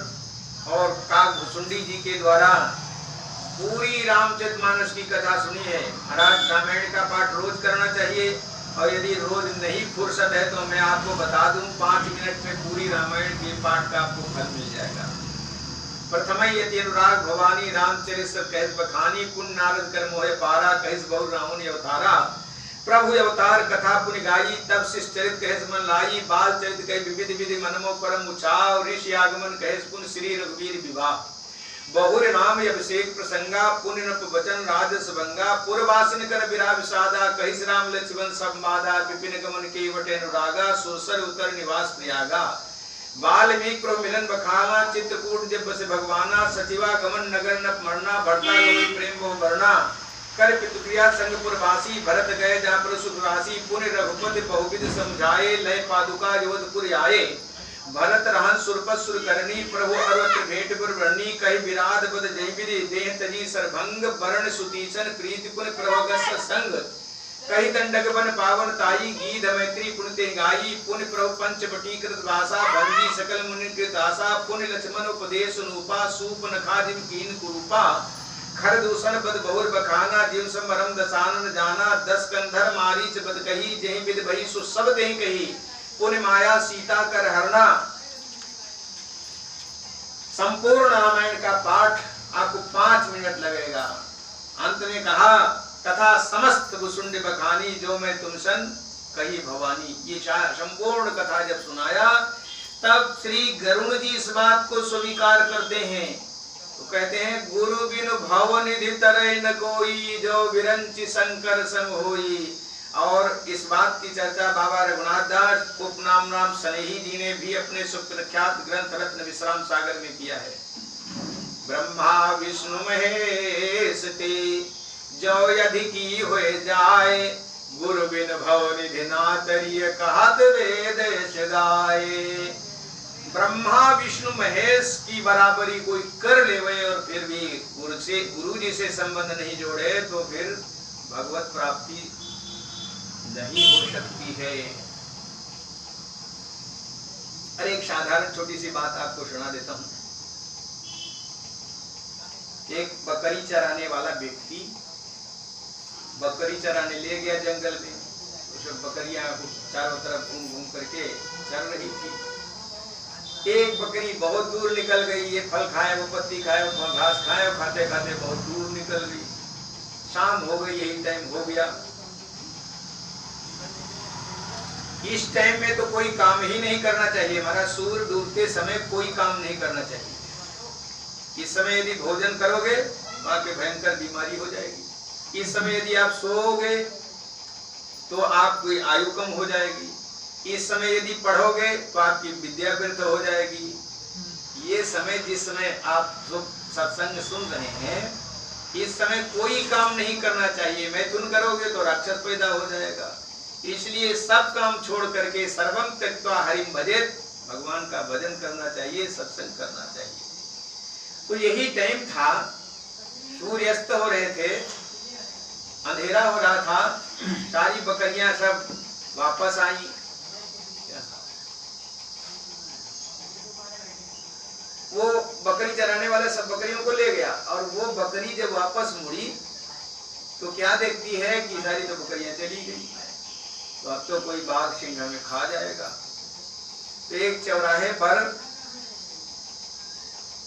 और काग भुसुंडी जी के द्वारा पूरी रामचरितमानस की कथा सुनी है। महाराज रामायण का पाठ रोज करना चाहिए, और यदि रोज नहीं फुर्सत है तो मैं आपको बता दूं, 5 मिनट में पूरी रामायण के पाठ का आपको फल मिल जाएगा। प्रथम यति अनुराग भवानी, रामचरित कहस बखानी, पुन नारद कर मोहे पारा, कहस बहु रावण अवतारा। प्रभु अवतार कथा पुनि गाई, तब शिष्ट चरित कहस मन लाई, बाल चरित कह विविध विधि मनमो परम उचाव, ऋषि आगमन कहस पुन श्री रघुवीर विवाह। बहुर नाम अभिषेक प्रसंगा, पुण्य नप वचन राजस भंगा, पुरवासिन कर विरा विषादा, कहस राम लक्ष्मण सब मादा, विपिन गमन के वटे अनुरागा, सुरसर उतर निवास प्रयागा। वाल्मीकि प्रभु मिलन बखाना, चित्रकूट जब बसे भगवाना, सचिवा गमन नगर नप मरना, भरता गमन प्रेम बहु वर्णा, कर पितुक्रिया संगपुर वासी, भरत गए जहाँ पर सुख राशि, पुण्य रघुपति बहुविध समझाए, लय पादुका योधपुर आए। भरत रहन सुरपत सुर करनी, प्रभु अरवत्र भेंट गुर वर्णी, कहि विराध बद जय विधि, देह तजी सरभंग, वरण सुतीसन प्रीति पुन प्रभगस संग, कहि दंडक बन पावन ताई, गीध मैत्री पुन ते गाई, पुन प्रभु पंचवटी कृत भाषा, भंगी सकल मुनि कृत आशा, पुन लक्ष्मण उपदेश अनुपा, सूप नखादिम कीन कुरूपा, खर दूषण बद बहुर बखाना, जीव समरम दसानन जाना, 10 कंधर मारीच बद कही, जहि विद भई सो सब देहि कही, पुन माया सीता कर हरना। संपूर्ण रामायण का पाठ आपको 5 मिनट लगेगा। अंत में कहा, कथा समस्त भुसुंड बखानी, जो मैं तुम सन कही भवानी। ये संपूर्ण कथा जब सुनाया, तब श्री गरुण जी इस बात को स्वीकार करते हैं। तो कहते हैं, गुरु बिनु भव निधि तरय न कोई, जो विरंचि शंकर सम होई, और इस बात की चर्चा बाबा रघुनाथ दास उपनाम राम स्नेही जी ने भी अपने सुप्रख्यात ग्रंथ रत्न विश्राम सागर में किया है। ब्रह्मा विष्णु महेश ते जो यदि की होए जाए, गुरु बिन भव निधि ना तरिय कहत वेद सदाए। ब्रह्मा विष्णु महेश की बराबरी कोई कर लेवे और फिर भी गुरु जी से संबंध नहीं जोड़े तो फिर भगवत प्राप्ति नहीं हो सकती है। अरे एक साधारण छोटी सी बात आपको सुना देता हूं। एक बकरी चराने वाला व्यक्ति बकरी चराने ले गया जंगल में। तो बकरियां चारों तरफ घूम घूम करके चर रही थी। एक बकरी बहुत दूर निकल गई, ये फल खाए वो पत्ती खाए वो घास खाए, वो खाते खाते बहुत दूर निकल गई। शाम हो गई, यही टाइम हो गया। इस टाइम में तो कोई काम ही नहीं करना चाहिए। हमारा सूर्य डूबते समय कोई काम नहीं करना चाहिए। इस समय यदि भोजन करोगे तो आपके भयंकर बीमारी हो जाएगी। इस समय यदि आप सोओगे तो आपकी आयु कम हो जाएगी। इस समय यदि पढ़ोगे तो आपकी विद्या व्यर्थ हो जाएगी। ये समय जिस समय आप जो सत्संग सुन रहे हैं, इस समय कोई काम नहीं करना चाहिए। मैथुन करोगे तो राक्षस पैदा हो जाएगा। इसलिए सब काम छोड़ करके सर्वम त्यक्त्वा हरिम भजेत, भगवान का भजन करना चाहिए, सत्संग करना चाहिए। तो यही टाइम था, सूर्यास्त हो रहे थे, अंधेरा हो रहा था। सारी बकरियां सब वापस आई। वो बकरी चराने वाला सब बकरियों को ले गया और वो बकरी जब वापस मुड़ी तो क्या देखती है कि सारी तो बकरियां चली गई। तो अब तो कोई बाघ सिंह हमें खा जाएगा। तो एक चौराहे पर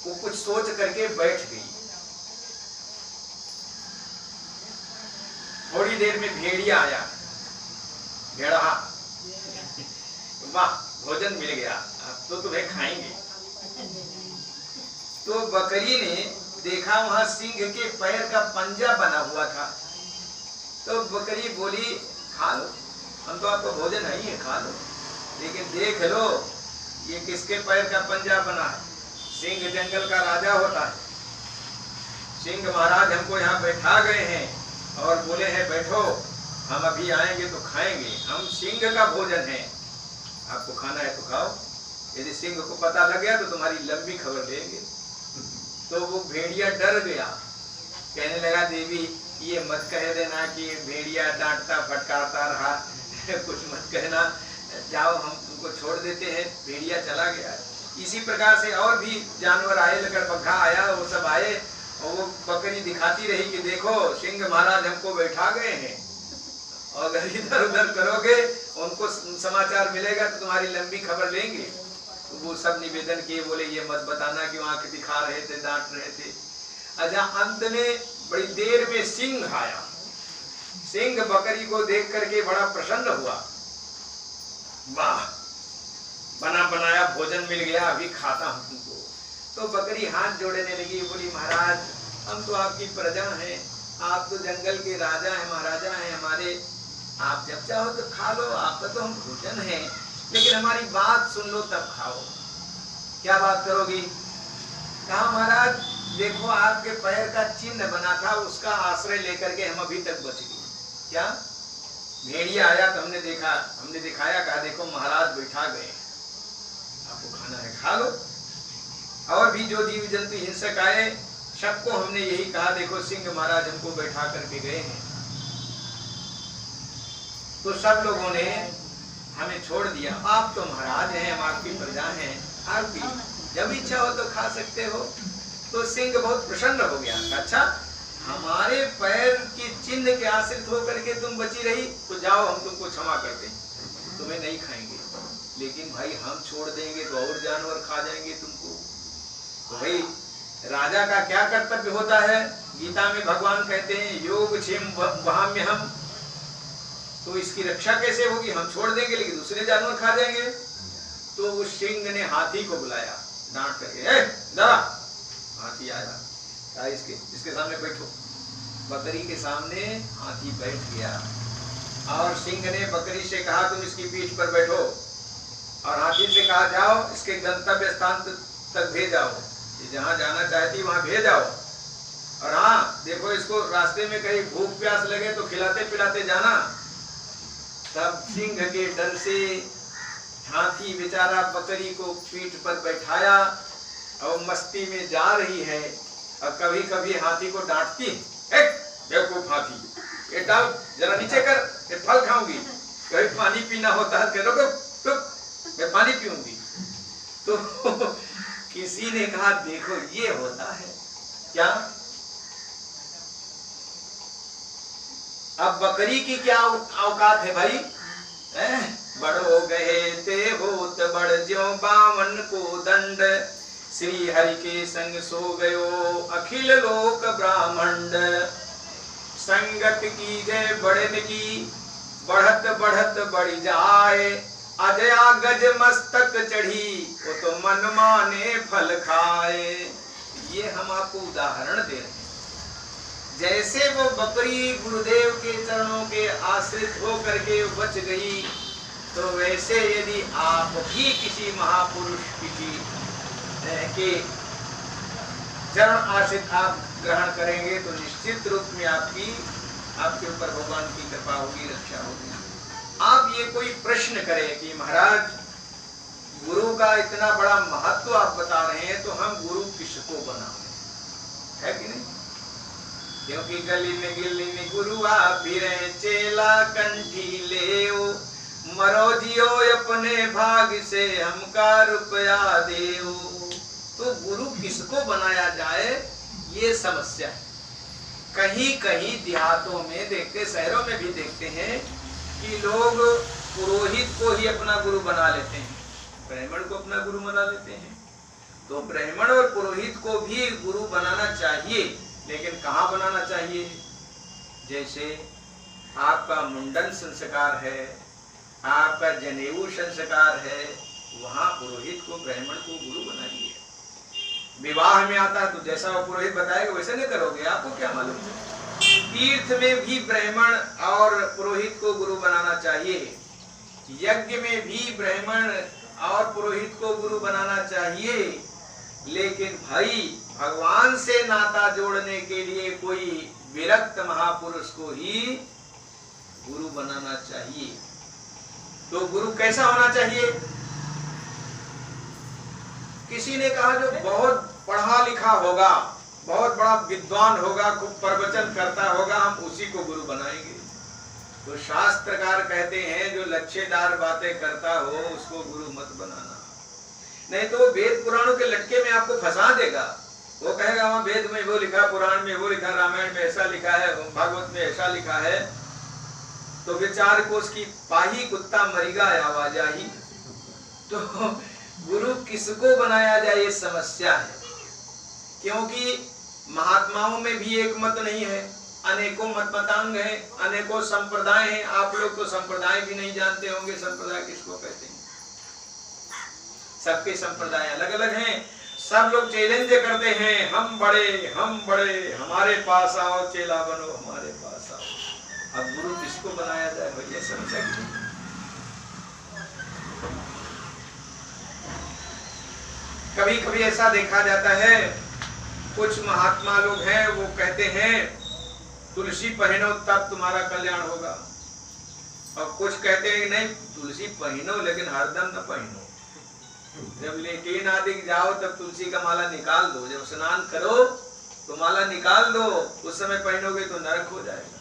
वो कुछ सोच करके बैठ गई। थोड़ी देर में भेड़िया आया। भेड़ा, वाह भोजन मिल गया, अब तो तुम्हें खाएंगे। तो बकरी ने देखा वहां सिंह के पैर का पंजा बना हुआ था। तो बकरी बोली खा लो, हम तो आपको भोजन नहीं है, खा लो, लेकिन देख लो ये किसके पैर का पंजा बना है। सिंह जंगल का राजा होता है। सिंह महाराज हमको यहाँ बैठा गए हैं और बोले हैं बैठो, हम अभी आएंगे तो खाएंगे, हम सिंह का भोजन है, आपको खाना है तो खाओ। यदि सिंह को पता लग गया तो तुम्हारी लंबी खबर लेंगे। तो वो भेड़िया डर गया, कहने लगा देवी ये मत कह देना कि भेड़िया डांटता फटकारता रहा, कुछ मत कहना, जाओ हम तुमको छोड़ देते हैं। भेड़िया चला गया। इसी प्रकार से और भी जानवर आए, लकड़बग्घा आया, वो सब आए और वो बकरी दिखाती रही कि देखो सिंह महाराज हमको बैठा गए हैं और अगर इधर उधर करोगे उनको समाचार मिलेगा तो तुम्हारी लंबी खबर लेंगे। तो वो सब निवेदन किए, बोले ये मत बताना कि वहां दिखा रहे थे, डांट रहे थे। अच्छा, अंत में बड़ी देर में सिंह आया। सिंह बकरी को देख करके बड़ा प्रसन्न हुआ। वाह, बना बनाया भोजन मिल गया, अभी खाता हूं तुमको। तो बकरी हाथ जोड़ने लगी, बोली महाराज हम तो आपकी प्रजा हैं, आप तो जंगल के राजा हैं, महाराजा हैं हमारे, आप जब चाहो तो खा लो, आपका तो हम भोजन है, लेकिन हमारी बात सुन लो तब खाओ। क्या बात करोगी? कहा महाराज देखो आपके पैर का चिन्ह बना था, उसका आश्रय लेकर के हम अभी तक बच गए। क्या? भेड़िया आया तो हमने देखा, हमने दिखाया, कहा देखो महाराज बैठा गए, आपको खाना है खा लो। और भी जो जीव जंतु हिंसक आए सबको हमने यही कहा, देखो सिंह महाराज हमको बैठा करके गए हैं। तो सब लोगों ने हमें छोड़ दिया। आप तो महाराज हैं, हम आपकी प्रजा हैं, आपकी जब इच्छा हो तो खा सकते हो। तो सिंह बहुत प्रसन्न हो गया। अच्छा, हमारे पैर की चिन्ह के आश्रित होकर के तुम बची रही, तो जाओ हम तुमको क्षमा करते हैं, तुम्हें नहीं खाएंगे, लेकिन भाई हम छोड़ देंगे तो और जानवर खा जाएंगे तुमको। तो भाई राजा का क्या कर्तव्य होता है? गीता में भगवान कहते हैं योग क्षेम वहाम्य हम। तो इसकी रक्षा कैसे होगी? हम छोड़ देंगे लेकिन दूसरे जानवर खा जाएंगे। तो उस सिंह ने हाथी को बुलाया डांट करके, दादा। हाथी आया, इसके सामने बैठो। बकरी के सामने हाथी बैठ गया। और सिंह ने बकरी से कहा तुम इसकी पीठ पर बैठो, और हाथी से कहा जाओ इसके गंतव्य स्थान तक भेज आओ, जहाँ जाना चाहती वहां भेज आओ। और हाँ देखो इसको रास्ते में कहीं भूख प्यास लगे तो खिलाते पिलाते जाना। तब सिंह के डर से हाथी बेचारा बकरी को पीठ पर बैठाया और मस्ती में जा रही है, और कभी कभी हाथी को डांटती है, बेवकूफ हाथी, ये डाल जरा नीचे कर, ये फल खाऊंगी। कभी पानी पीना होता है कह रुक मैं पानी पीऊंगी। तो किसी ने कहा देखो ये होता है क्या, अब बकरी की क्या औकात है भाई, बड़ो गए ते होत बड़ ज्यों बावन को दंड, श्री हरि के संग सो गयो अखिल लोक ब्राह्मंड, संगत की जय बढ़न की बढ़त बढ़त बढ़ी जाए, अजया गज मस्तक चढ़ी वो तो मन माने फल खाए। ये हम आपको उदाहरण दे रहे हैं, जैसे वो बकरी गुरुदेव के चरणों के आश्रित होकर के बच गई, तो वैसे यदि आप भी किसी महापुरुष किसी के चरण आश्रित आप ग्रहण करेंगे तो निश्चित रूप में आपके ऊपर भगवान की कृपा होगी, रक्षा होगी। आप ये कोई प्रश्न करें कि महाराज गुरु का इतना बड़ा महत्व आप बता रहे हैं, तो हम गुरु किसको बनाएं, है कि नहीं? क्योंकि गलिन गिलिन गुरु आप चेला कंठी लेओ, मरो जियो अपने भाग से हमका रुपया देओ। तो गुरु किसको बनाया जाए ये समस्या है। कहीं कहीं देहातों में देखते, शहरों में भी देखते हैं कि लोग पुरोहित को ही अपना गुरु बना लेते हैं, ब्राह्मण को अपना गुरु बना लेते हैं। तो ब्राह्मण और पुरोहित को भी गुरु बनाना चाहिए, लेकिन कहाँ बनाना चाहिए? जैसे आपका मुंडन संस्कार है, आपका जनेऊ संस्कार है, वहां पुरोहित को ब्राह्मण को गुरु बनाइए। विवाह में आता है तो जैसा वो पुरोहित बताएगा वैसे नहीं करोगे, आपको क्या मालूम है? तीर्थ में भी ब्राह्मण और पुरोहित को गुरु बनाना चाहिए, यज्ञ में भी ब्राह्मण और पुरोहित को गुरु बनाना चाहिए। लेकिन भाई भगवान से नाता जोड़ने के लिए कोई विरक्त महापुरुष को ही गुरु बनाना चाहिए। तो गुरु कैसा होना चाहिए? किसी ने कहा जो बहुत पढ़ा लिखा होगा, बहुत बड़ा विद्वान होगा, खूब प्रवचन करता होगा, हम उसी को गुरु बनाएंगे। तो शास्त्रकार कहते हैं जो लच्छेदार बातें करता हो उसको गुरु मत बनाना, नहीं तो वेद पुराणों के लटके में आपको फंसा देगा। वो कहेगा वहां वेद में वो लिखा, पुराण में वो लिखा, रामायण में ऐसा लिखा है, भागवत में ऐसा लिखा है, तो विचार को उसकी पाही कुत्ता मरिगा आवाजाही। तो गुरु किसको बनाया जाए ये समस्या है, क्योंकि महात्माओं में भी एक मत नहीं है, अनेकों मतपतांग हैं, अनेकों संप्रदाय हैं। आप लोग तो संप्रदाय भी नहीं जानते होंगे, संप्रदाय किसको कहते हैं? सबके संप्रदाय अलग अलग हैं। सब लोग चैलेंज करते हैं, हम बड़े हमारे पास आओ, चेला बनो हमारे पास आओ। अब गुरु किसको बनाया जाए भैया, समझा कि कभी कभी ऐसा देखा जाता है, कुछ महात्मा लोग हैं वो कहते हैं तुलसी पहनो तब तुम्हारा कल्याण होगा, और कुछ कहते हैं नहीं तुलसी पहनो लेकिन हरदम न पहनो, जब लेटीन आदि जाओ तब तुलसी का माला निकाल दो, जब स्नान करो तो माला निकाल दो, उस समय पहनोगे तो नरक हो जाएगा।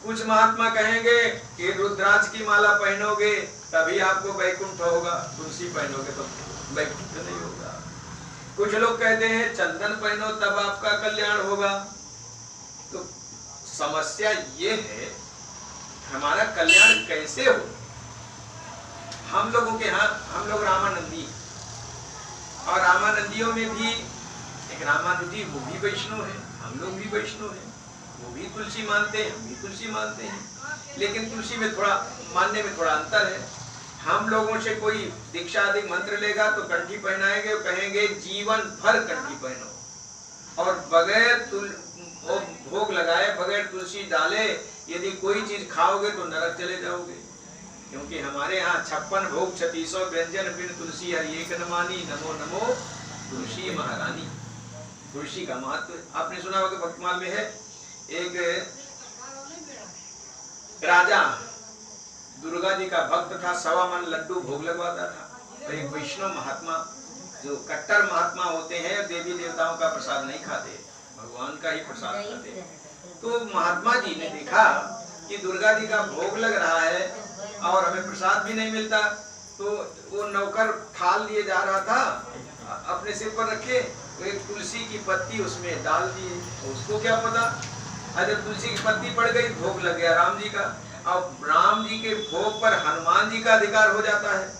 कुछ महात्मा कहेंगे कि रुद्राक्ष की माला पहनोगे तभी आपको वैकुंठ होगा, तुलसी पहनोगे तो वैकुंठ नहीं होगा। कुछ लोग कहते हैं चंदन पहनो तब आपका कल्याण होगा। तो समस्या ये है हमारा कल्याण कैसे हो? हम लोगों के यहाँ, हम लोग रामानंदी, और रामानंदियों में भी एक रामानंदी वो भी वैष्णव है, हम लोग भी वैष्णव हैं, वो भी तुलसी मानते हैं, हम भी तुलसी मानते हैं, लेकिन तुलसी में थोड़ा मानने में थोड़ा अंतर है। हम लोगों से कोई दीक्षा आदि मंत्र लेगा तो कंठी पहनाएंगे, कहेंगे जीवन भर कंठी पहनो, और बगैर भोग लगाए, बगैर तुलसी डाले यदि कोई चीज खाओगे तो नरक चले जाओगे, क्योंकि हमारे यहाँ 56 भोग 3600 व्यंजन बिन तुलसी हर एक न मानी, नमो नमो तुलसी महारानी। तुलसी का महत्व आपने सुना होगा, भक्तमाल में है। एक राजा दुर्गा जी का भक्त था, 1.25 मन लड्डू भोग लगवाता था। तो एक वैष्णव महात्मा जो कट्टर महात्मा होते हैं, देवी देवताओं का प्रसाद नहीं खाते, भगवान का ही प्रसाद खाते। तो महात्मा जी ने देखा कि दुर्गा जी का भोग लग रहा है और हमें प्रसाद भी नहीं मिलता, तो वो नौकर थाल लिए जा रहा था, अपने सिर पर रखे, तो एक तुलसी की पत्ती उसमें डाल दिए। उसको क्या पता, जब तुलसी की पत्ती पड़ गई, भोग लग गया राम जी का। अब राम जी के भोग पर हनुमान जी का अधिकार हो जाता है।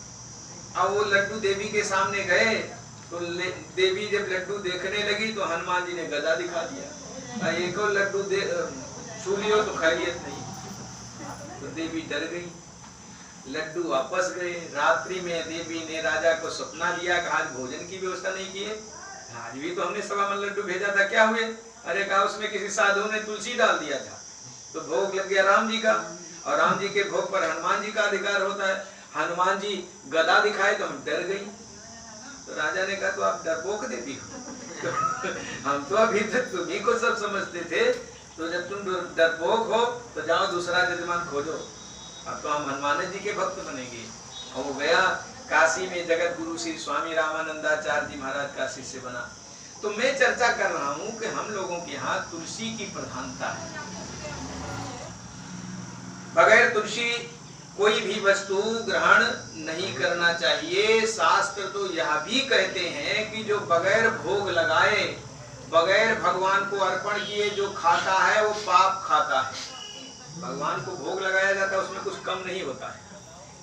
अब वो लड्डू देवी के सामने गए, तो देवी जब लड्डू देखने लगी तो हनुमान जी ने गदा दिखा दिया, एक और लड्डू छू लियो तो खैरियत नहीं। तो देवी डर गई, लड्डू वापस गए। रात्रि में देवी ने राजा को सपना दिया, कहा आज भोजन की व्यवस्था नहीं की है, आज भी तो हमने 1.25 मन लड्डू भेजा था, क्या हुए? अरे कहा उसमें किसी साधु ने तुलसी डाल दिया था, तो भोग लग गया राम जी का, और राम जी के भोग पर हनुमान जी का अधिकार होता है। हनुमान जी गदा दिखाए तो हम डर गई। तो राजा ने कहा तो आप डरपोक देवी हो, हम तो अभी तक तुम्ही को सब समझते थे, तो जब तुम डरपोक हो तो जाओ दूसरा जजमान खोजो, अब तो हम हनुमान जी के भक्त बनेंगे। और वो गया काशी में, जगत गुरु श्री स्वामी रामानंदाचार्य जी महाराज का शिष्य बना। तो मैं चर्चा कर रहा हूँ कि हम लोगों के यहाँ तुलसी की प्रधानता है। बगैर तुलसी कोई भी वस्तु ग्रहण नहीं करना चाहिए। शास्त्र तो यह भी कहते हैं कि जो बगैर भोग लगाए, बगैर भगवान को अर्पण किए जो खाता है वो पाप खाता है। भगवान को भोग लगाया जाता है, उसमें कुछ कम नहीं होता है।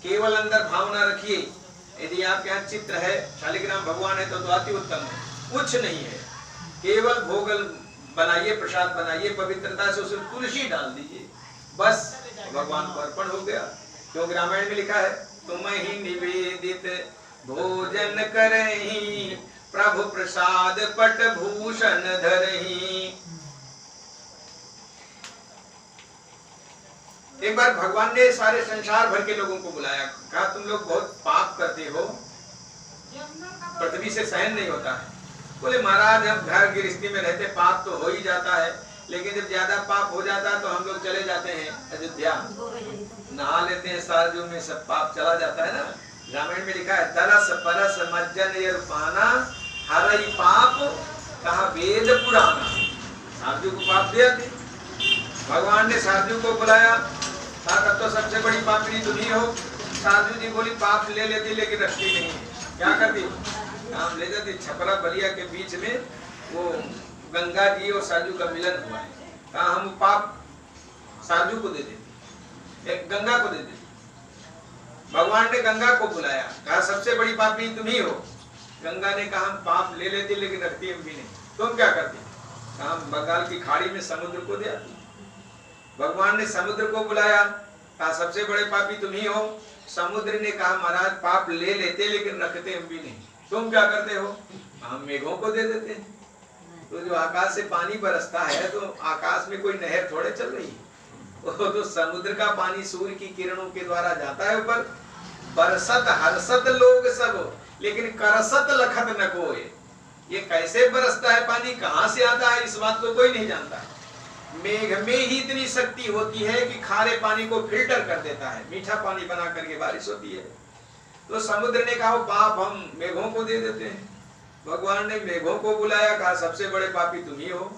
केवल अंदर भावना रखिए। यदि आपके यहाँ चित्र है, शालिग्राम भगवान है, तो अति उत्तम है, कुछ नहीं है। केवल भोग बनाइए, प्रसाद बनाइए, पवित्रता से उसमें तुलसी डाल दीजिए, बस भगवान को अर्पण हो गया। क्योंकि रामायण में लिखा है, तुम ही निवेदित भोजन करही, प्रभु प्रसाद पट भूषण धरही। एक बार भगवान ने सारे संसार भर के लोगों को बुलाया, कहा तुम लोग बहुत पाप करते हो, पृथ्वी से सहन नहीं होता है। बोले महाराज हम घर गृहस्थी में रहते, पाप तो हो ही जाता है, लेकिन जब ज्यादा पाप हो जाता है तो हम लोग चले जाते हैं अयोध्या, नहा लेते हैं, सरजू में सब पाप चला जाता है ना। रामायण में लिखा है, तरस परस मज्जन यर्पाना हरई पाप कहा वेद पुराना। सरजू को पाप दिया थे, भगवान ने सरजू को बुलाया, कहा तो सबसे बड़ी पापनी तुम ही हो। सरजू जी बोली पाप ले लेती लेकिन रखती नहीं, क्या करती? काम ले जाती। छपरा बलिया के बीच में वो गंगा जी और सरजू का मिलन हुआ है, कहा हम पाप सरजू को दे देते, एक गंगा को दे देते। भगवान ने गंगा को बुलाया, कहा सबसे बड़ी पापी तुम ही हो। गंगा ने कहा हम पाप ले लेते लेकिन रखती हम भी नहीं, तुम क्या करती? कहा हम बंगाल की खाड़ी में समुद्र को दे आती। भगवान ने समुद्र को बुलाया, कहा सबसे बड़े पापी तुम ही हो। समुद्र ने कहा महाराज पाप ले लेते लेकिन रखते हम भी नहीं, तुम क्या करते हो? हम मेघों को दे देते हैं। तो जो आकाश से पानी बरसता है, तो आकाश में कोई नहर थोड़े चल रही, वो तो समुद्र का पानी सूर्य की किरणों के द्वारा जाता है ऊपर। बरसत हर्षत लोग सब, लेकिन करसत लखत न कोई। ये कैसे बरसता है पानी, कहाँ से आता है, इस बात को कोई नहीं जानता। मेघ में ही इतनी शक्ति होती है कि खारे पानी को फिल्टर कर देता है, मीठा पानी बना करके बारिश होती है। तो समुद्र ने कहा पाप हम मेघों को दे देते हैं। भगवान ने मेघों को बुलाया, कहा सबसे बड़े पापी तुम ही हो।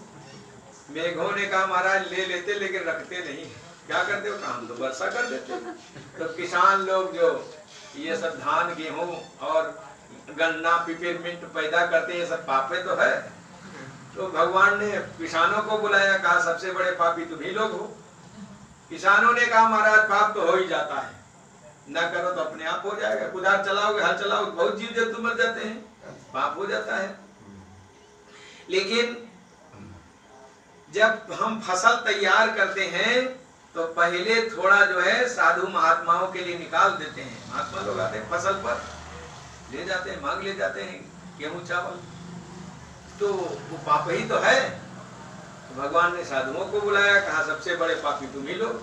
मेघों ने कहा महाराज ले लेते लेकिन रखते नहीं, क्या करते हो? काम तो वर्षा कर देते। तो किसान लोग जो ये सब धान गेहूं और गन्ना पिपरमिंट पैदा करते हैं, ये सब पापे तो है। तो भगवान ने किसानों को बुलाया, कहा सबसे बड़े पापी तुम ही लोग हो। किसानों ने कहा महाराज पाप तो हो ही जाता है, न करो तो अपने आप हो जाएगा, कुदार चलाओगे हल चलाओगे बहुत जीव जंतु मर जाते हैं, पाप हो जाता है। लेकिन जब हम फसल तैयार करते हैं तो पहले थोड़ा जो है साधु महात्माओं के लिए निकाल देते हैं। महात्मा लोग आते हैं फसल पर, ले जाते हैं, मांग ले जाते हैं गेहूं चावल, तो वो पाप ही तो है। भगवान ने साधुओं को बुलाया, कहा सबसे बड़े पापी तुम ही लोग।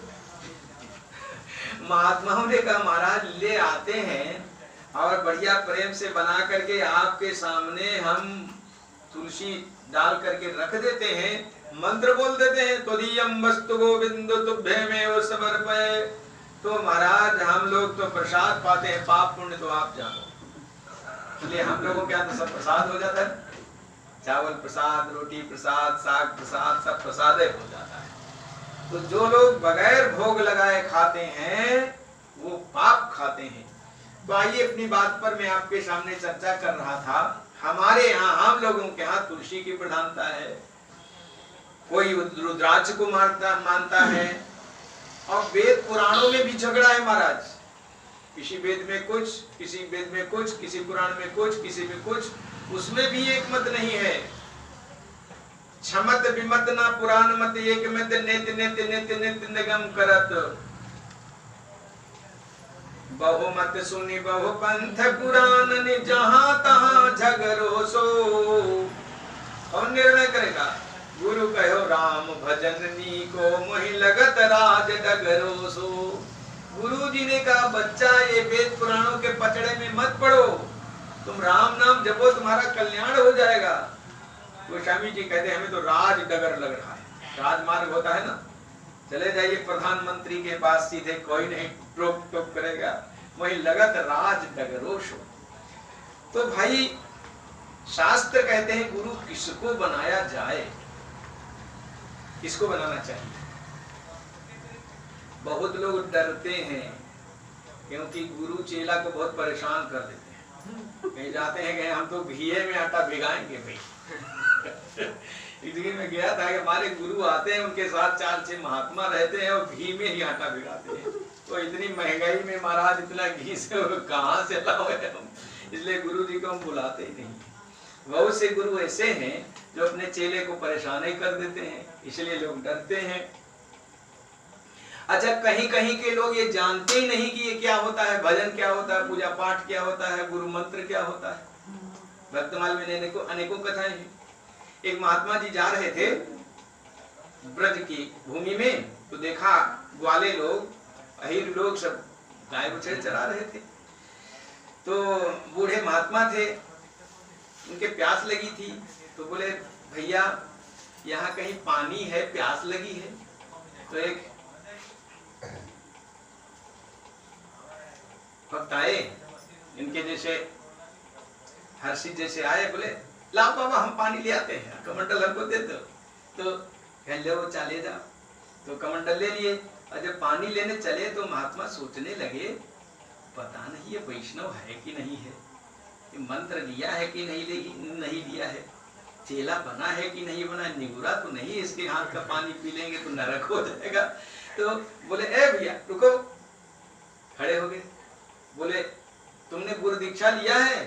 महात्माओं ने कहा महाराज ले आते हैं और बढ़िया प्रेम से बना करके आपके सामने हम तुलसी डाल करके रख देते हैं, मंत्र बोल देते हैं, त्वदीयं वस्तु गोविंद तुभ्यमेव समर्पये। तो महाराज हम लोग तो प्रसाद पाते हैं, पाप पुण्य तो आप जानो। इसलिए हम लोगों के यहाँ तो सब प्रसाद हो जाता है, चावल प्रसाद, रोटी प्रसाद, साग प्रसाद, सब प्रसाद हो जाता है। तो जो लोग बगैर भोग लगाए खाते हैं वो पाप खाते हैं। तो आइए अपनी बात पर मैं आपके सामने चर्चा कर रहा था। हमारे यहाँ हम लोगों के यहाँ तुलसी की प्रधानता है, कोई रुद्राक्ष को मानता है, और वेद पुराणों में भी झगड़ा है महाराज। किसी वेद में कुछ, किसी वेद में कुछ, किसी पुराण में कुछ, किसी में कुछ, उसमें भी एक मत नहीं है। छमत विमत ना पुराण मत एक मत नेत नेत नेत नेत निगम करत, बहुमत सुनी बहु पंथ पुराण ने जहां तहां झगड़ो सो। कौन निर्णय करेगा? गुरु कहो राम भजननी को मोहि लगत राज डगरो सो। गुरु जी ने कहा बच्चा ये वेद पुराणों के पचड़े में मत पड़ो, तुम राम नाम जपो तुम्हारा कल्याण हो जाएगा। गोस्वामी जी कहते हैं हमें तो राज डगर लग रहा है। राजमार्ग होता है ना, चले जाइए प्रधानमंत्री के पास सीधे, कोई नहीं रोक टोक करेगा, वही लगत राज डगरोश हो। तो भाई शास्त्र कहते हैं गुरु किसको बनाया जाए, किसको बनाना चाहिए। बहुत लोग डरते हैं क्योंकि गुरु चेला को बहुत परेशान कर देते हैं। कहीं जाते हैं कि हम तो घीए में आटा भिगाएंगे भाई। इसलिए मैं गया था कि हमारे गुरु आते हैं, उनके साथ 4-6 महात्मा रहते हैं और घी में ही आटा भिगाते हैं। तो इतनी महंगाई में महाराज इतना घी से कहाँ से लाओ हम, इसलिए गुरु जी को हम बुलाते ही नहीं। बहुत से गुरु ऐसे हैं जो अपने चेले को परेशान ही कर देते हैं, इसलिए लोग डरते हैं। अच्छा, कहीं कहीं के लोग ये जानते ही नहीं कि ये क्या होता है, भजन क्या होता है, पूजा पाठ क्या होता है, गुरु मंत्र क्या होता है। भक्तमाल में अनेकों कथाएं हैं। एक महात्मा जी जा रहे थे ब्रज की भूमि में, तो देखा ग्वाले लोग, अहीर लोग सब गाय बछड़े चरा रहे थे। तो बूढ़े महात्मा थे, उनके प्यास लगी थी, तो बोले भैया यहाँ कहीं पानी है, प्यास लगी है। तो एक भक्त आए, इनके जैसे हर्षित जैसे आए, बोले लाओ बाबा हम पानी ले आते हैं, कमंडल हमको दे दो। तो कह ले वो चले जाओ। तो कमंडल ले लिए, और जब पानी लेने चले तो महात्मा सोचने लगे पता नहीं ये वैष्णव है कि नहीं है, ये मंत्र लिया है कि नहीं लिया है, चेला बना है कि नहीं बना, निगुरा तो नहीं, इसके हाथ का पानी पी लेंगे तो नरक हो जाएगा। तो बोले ए भैया रुको, खड़े हो गए। बोले तुमने गुरु दीक्षा लिया है?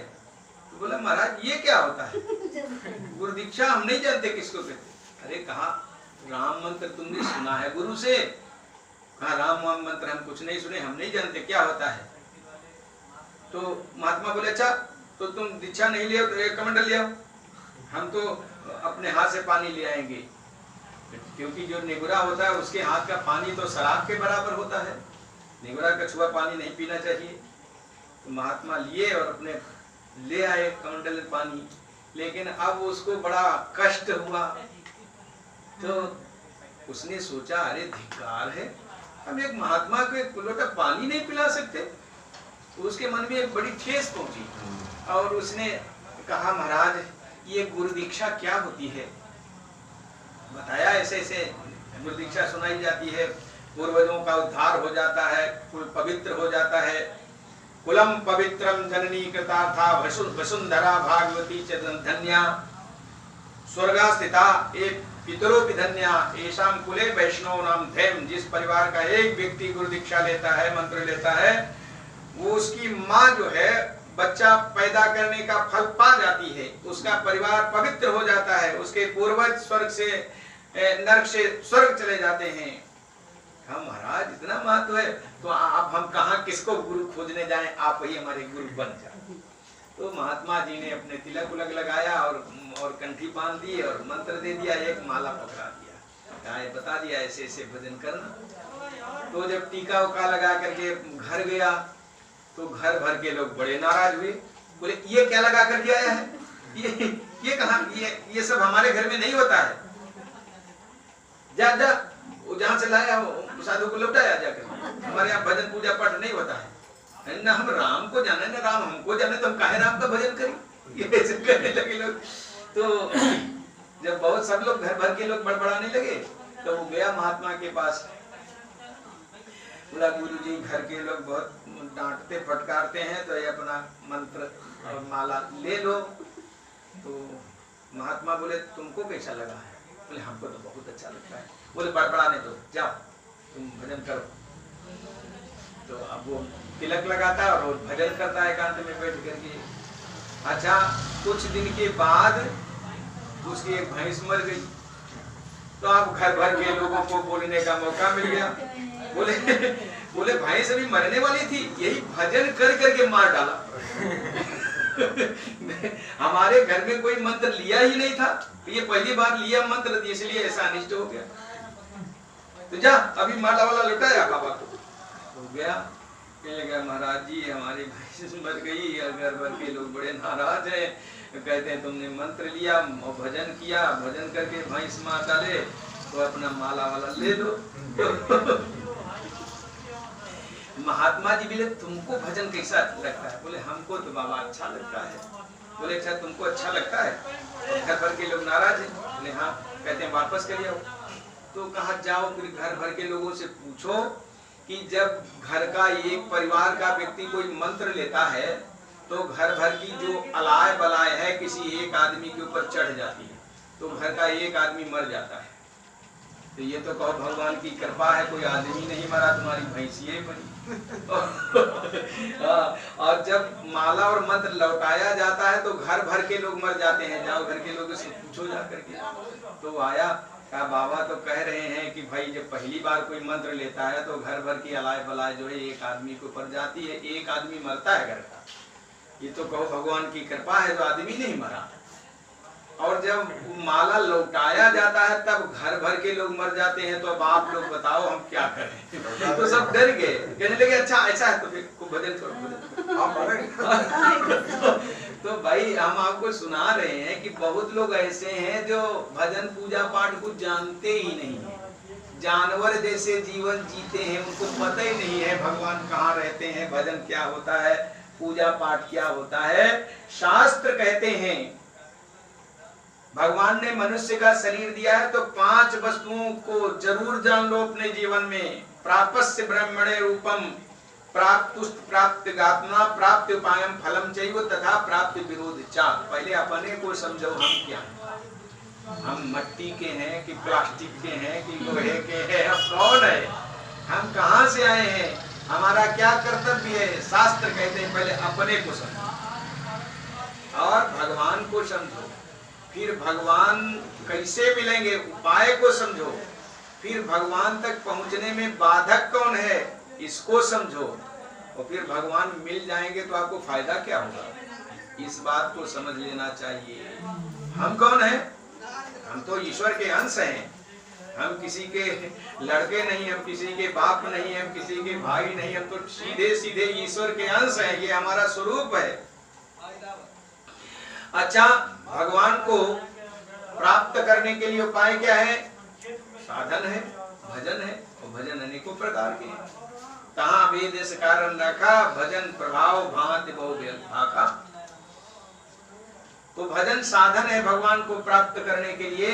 तो बोला महाराज ये क्या होता है? गुरु दीक्षा हम नहीं जानते किसको कहते। अरे कहा राम मंत्र तुमने सुना है गुरु से? कहा राम मंत्र हम कुछ नहीं सुने, हम नहीं जानते क्या होता है। तो महात्मा बोले अच्छा तो तुम दीक्षा नहीं लिया तो एक कमंडल ले आओ, हम तो अपने हाथ से पानी ले आएंगे। क्योंकि जो निगुरा होता है उसके हाथ का पानी तो शराब के बराबर होता है, निगुरा का छुआ पानी नहीं पीना चाहिए। तो महात्मा लिए और अपने ले आए कमंडल में पानी, लेकिन अब उसको बड़ा कष्ट हुआ। तो उसने सोचा अरे धिक्कार है, हम एक महात्मा को एक लोटा पानी नहीं पिला सकते। तो उसके मन में एक बड़ी ठेस पहुंची और उसने कहा महाराज ये गुरु दीक्षा क्या होती है? बताया ऐसे ऐसे गुरु दीक्षा सुनाई जाती है, पूर्वजों का उद्धार हो जाता है, कुल पवित्र हो जाता है। कुलम पवित्रम जननी कृतार्था वसुंधरा भागवती च धन्या स्वर्गा स्थिता एक पितरोपि धन्या एशाम कुले वैष्णव नाम धैम। जिस परिवार का एक व्यक्ति गुरु दीक्षा लेता है, मंत्र लेता है, वो उसकी माँ जो है बच्चा पैदा करने का फल पा जाती है, उसका परिवार पवित्र हो जाता है, उसके पूर्वज स्वर्ग से नरक से स्वर्ग चले जाते हैं। हम महाराज इतना महत्व है तो आप हम कहाँ किसको गुरु खोजने जाएं, आप ही हमारे गुरु बन जाए। तो महात्मा जी ने अपने तिलक उलक लगाया और कंठी बांध दी और मंत्र दे दिया, एक माला पकड़ा दिया। बता दिया ऐसे ऐसे भजन करना। तो जब टीका उका लगा करके घर गया तो घर भर के लोग बड़े नाराज हुए, बोले ये क्या लगा करके आया है, ये कहाँ, ये सब हमारे घर में नहीं होता है, जा जा जहाँ से लाया हो साधु को लौटाया जाकर, हमारे यहाँ भजन पूजा पाठ नहीं होता है ना, हम राम को जाने ना राम हमको जाने, तो हम काहे राम का भजन करें, ये सब कहने लगे लोग। तो जब बहुत सब लोग घर भर के लोग बड़बड़ाने लगे तो वो गया महात्मा के पास, बोला गुरुजी घर के लोग बहुत डांटते फटकारते हैं, तो ये अपना मंत्र और माला ले लो। तो महात्मा बोले तुमको कैसा लगा है, बोले हमको तो बहुत अच्छा लगता है। बोले बड़बड़ाने दो, जाओ तुम भजन करो। तो अब वो तिलक लगाता है और वो भजन करता है एकांत में बैठ करके। अच्छा कुछ दिन के बाद उसकी एक भैंस मर गई, तो अब घर भर के लोगों को बोलने का मौका मिल गया। बोले भैंस अभी मरने वाली थी, यही भजन कर करके मार डाला। हमारे घर में कोई मंत्र लिया ही नहीं था, ये पहली बार लिया मंत्र, इसलिए ऐसा अनिष्ट हो गया। तो जा अभी माला वाला लौटाया बाबा को, हो गया। कहने लगा महाराज जी हमारी भैंस मर गई, घर भर के लोग बड़े नाराज हैं, कहते हैं तुमने मंत्र लिया और भजन किया, भजन करके भैंस मार डाले, तो अपना माला वाला ले लो। महात्मा जी बोले तुमको भजन कैसा लगता है, बोले हमको तो बाबा अच्छा लगता है। बोले अच्छा तुमको अच्छा लगता है, घर भर के लोग नाराज हैं, बोले हाँ। कहते हैं वापस कर आओ। तो कहा जाओ फिर घर भर के लोगों से पूछो कि जब घर का एक परिवार का व्यक्ति कोई मंत्र लेता है तो घर भर की जो अलाय बलाय है किसी एक आदमी के ऊपर चढ़ जाती है, तो घर का एक आदमी मर जाता है। तो ये तो कहो भगवान की कृपा है, कोई आदमी नहीं मरा, तुम्हारी भैंसिए मरी। और जब माला और मंत्र लौटाया जाता है तो घर भर के लोग मर जाते हैं, जाओ घर के लोगों से पूछो जा करके। तो आया कहा बाबा तो कह रहे हैं कि भाई जब पहली बार कोई मंत्र लेता है तो घर भर की अलाय बलाय जो है एक आदमी के ऊपर जाती है, एक आदमी मरता है घर का। ये तो कहो भगवान की कृपा है तो आदमी नहीं मरा। और जब माला लौटाया जाता है तब घर भर के लोग मर जाते हैं, तो अब आप लोग बताओ हम क्या करें। तो सब डर गए, कहने लगे अच्छा ऐसा है तो फिर भजन करो, तो भाई हम आपको सुना रहे हैं कि बहुत लोग ऐसे हैं जो भजन पूजा पाठ को जानते ही नहीं है, जानवर जैसे जीवन जीते हैं, उनको पता ही नहीं है भगवान कहाँ रहते हैं, भजन क्या होता है, पूजा पाठ क्या होता है। शास्त्र कहते हैं भगवान ने मनुष्य का शरीर दिया है तो 5 वस्तुओं को जरूर जान लो अपने जीवन में। प्रापस्य ब्रह्मणे रूपम, प्राप्तुस्त प्राप्त गात्मा, प्राप्त उपायम फलम चैव तथा प्राप्त विरोध चा। पहले अपने को समझो हम क्या हैं, हम मट्टी के हैं कि प्लास्टिक के हैं कि लोहे के हैं, हम कौन है, हम कहाँ से आए हैं, हमारा क्या कर्तव्य है। शास्त्र कहते हैं पहले अपने को समझो और भगवान को समझो, फिर भगवान कैसे मिलेंगे उपाय को समझो, फिर भगवान तक पहुंचने में बाधक कौन है इसको समझो, और फिर भगवान मिल जाएंगे तो आपको फायदा क्या होगा, इस बात को समझ लेना चाहिए। हम कौन है, हम तो ईश्वर के अंश हैं, हम किसी के लड़के नहीं, हम किसी के बाप नहीं, हम किसी के भाई नहीं, हम तो सीधे सीधे ईश्वर के अंश हैं, ये हमारा स्वरूप है। अच्छा भगवान को प्राप्त करने के लिए उपाय क्या है, साधन है, भजन है, और भजन अनेकों प्रकार के हैं। तहाँ वेद कारण रखा, भजन प्रभाव भांति बहु भाखा। तो भजन साधन है भगवान को प्राप्त करने के लिए,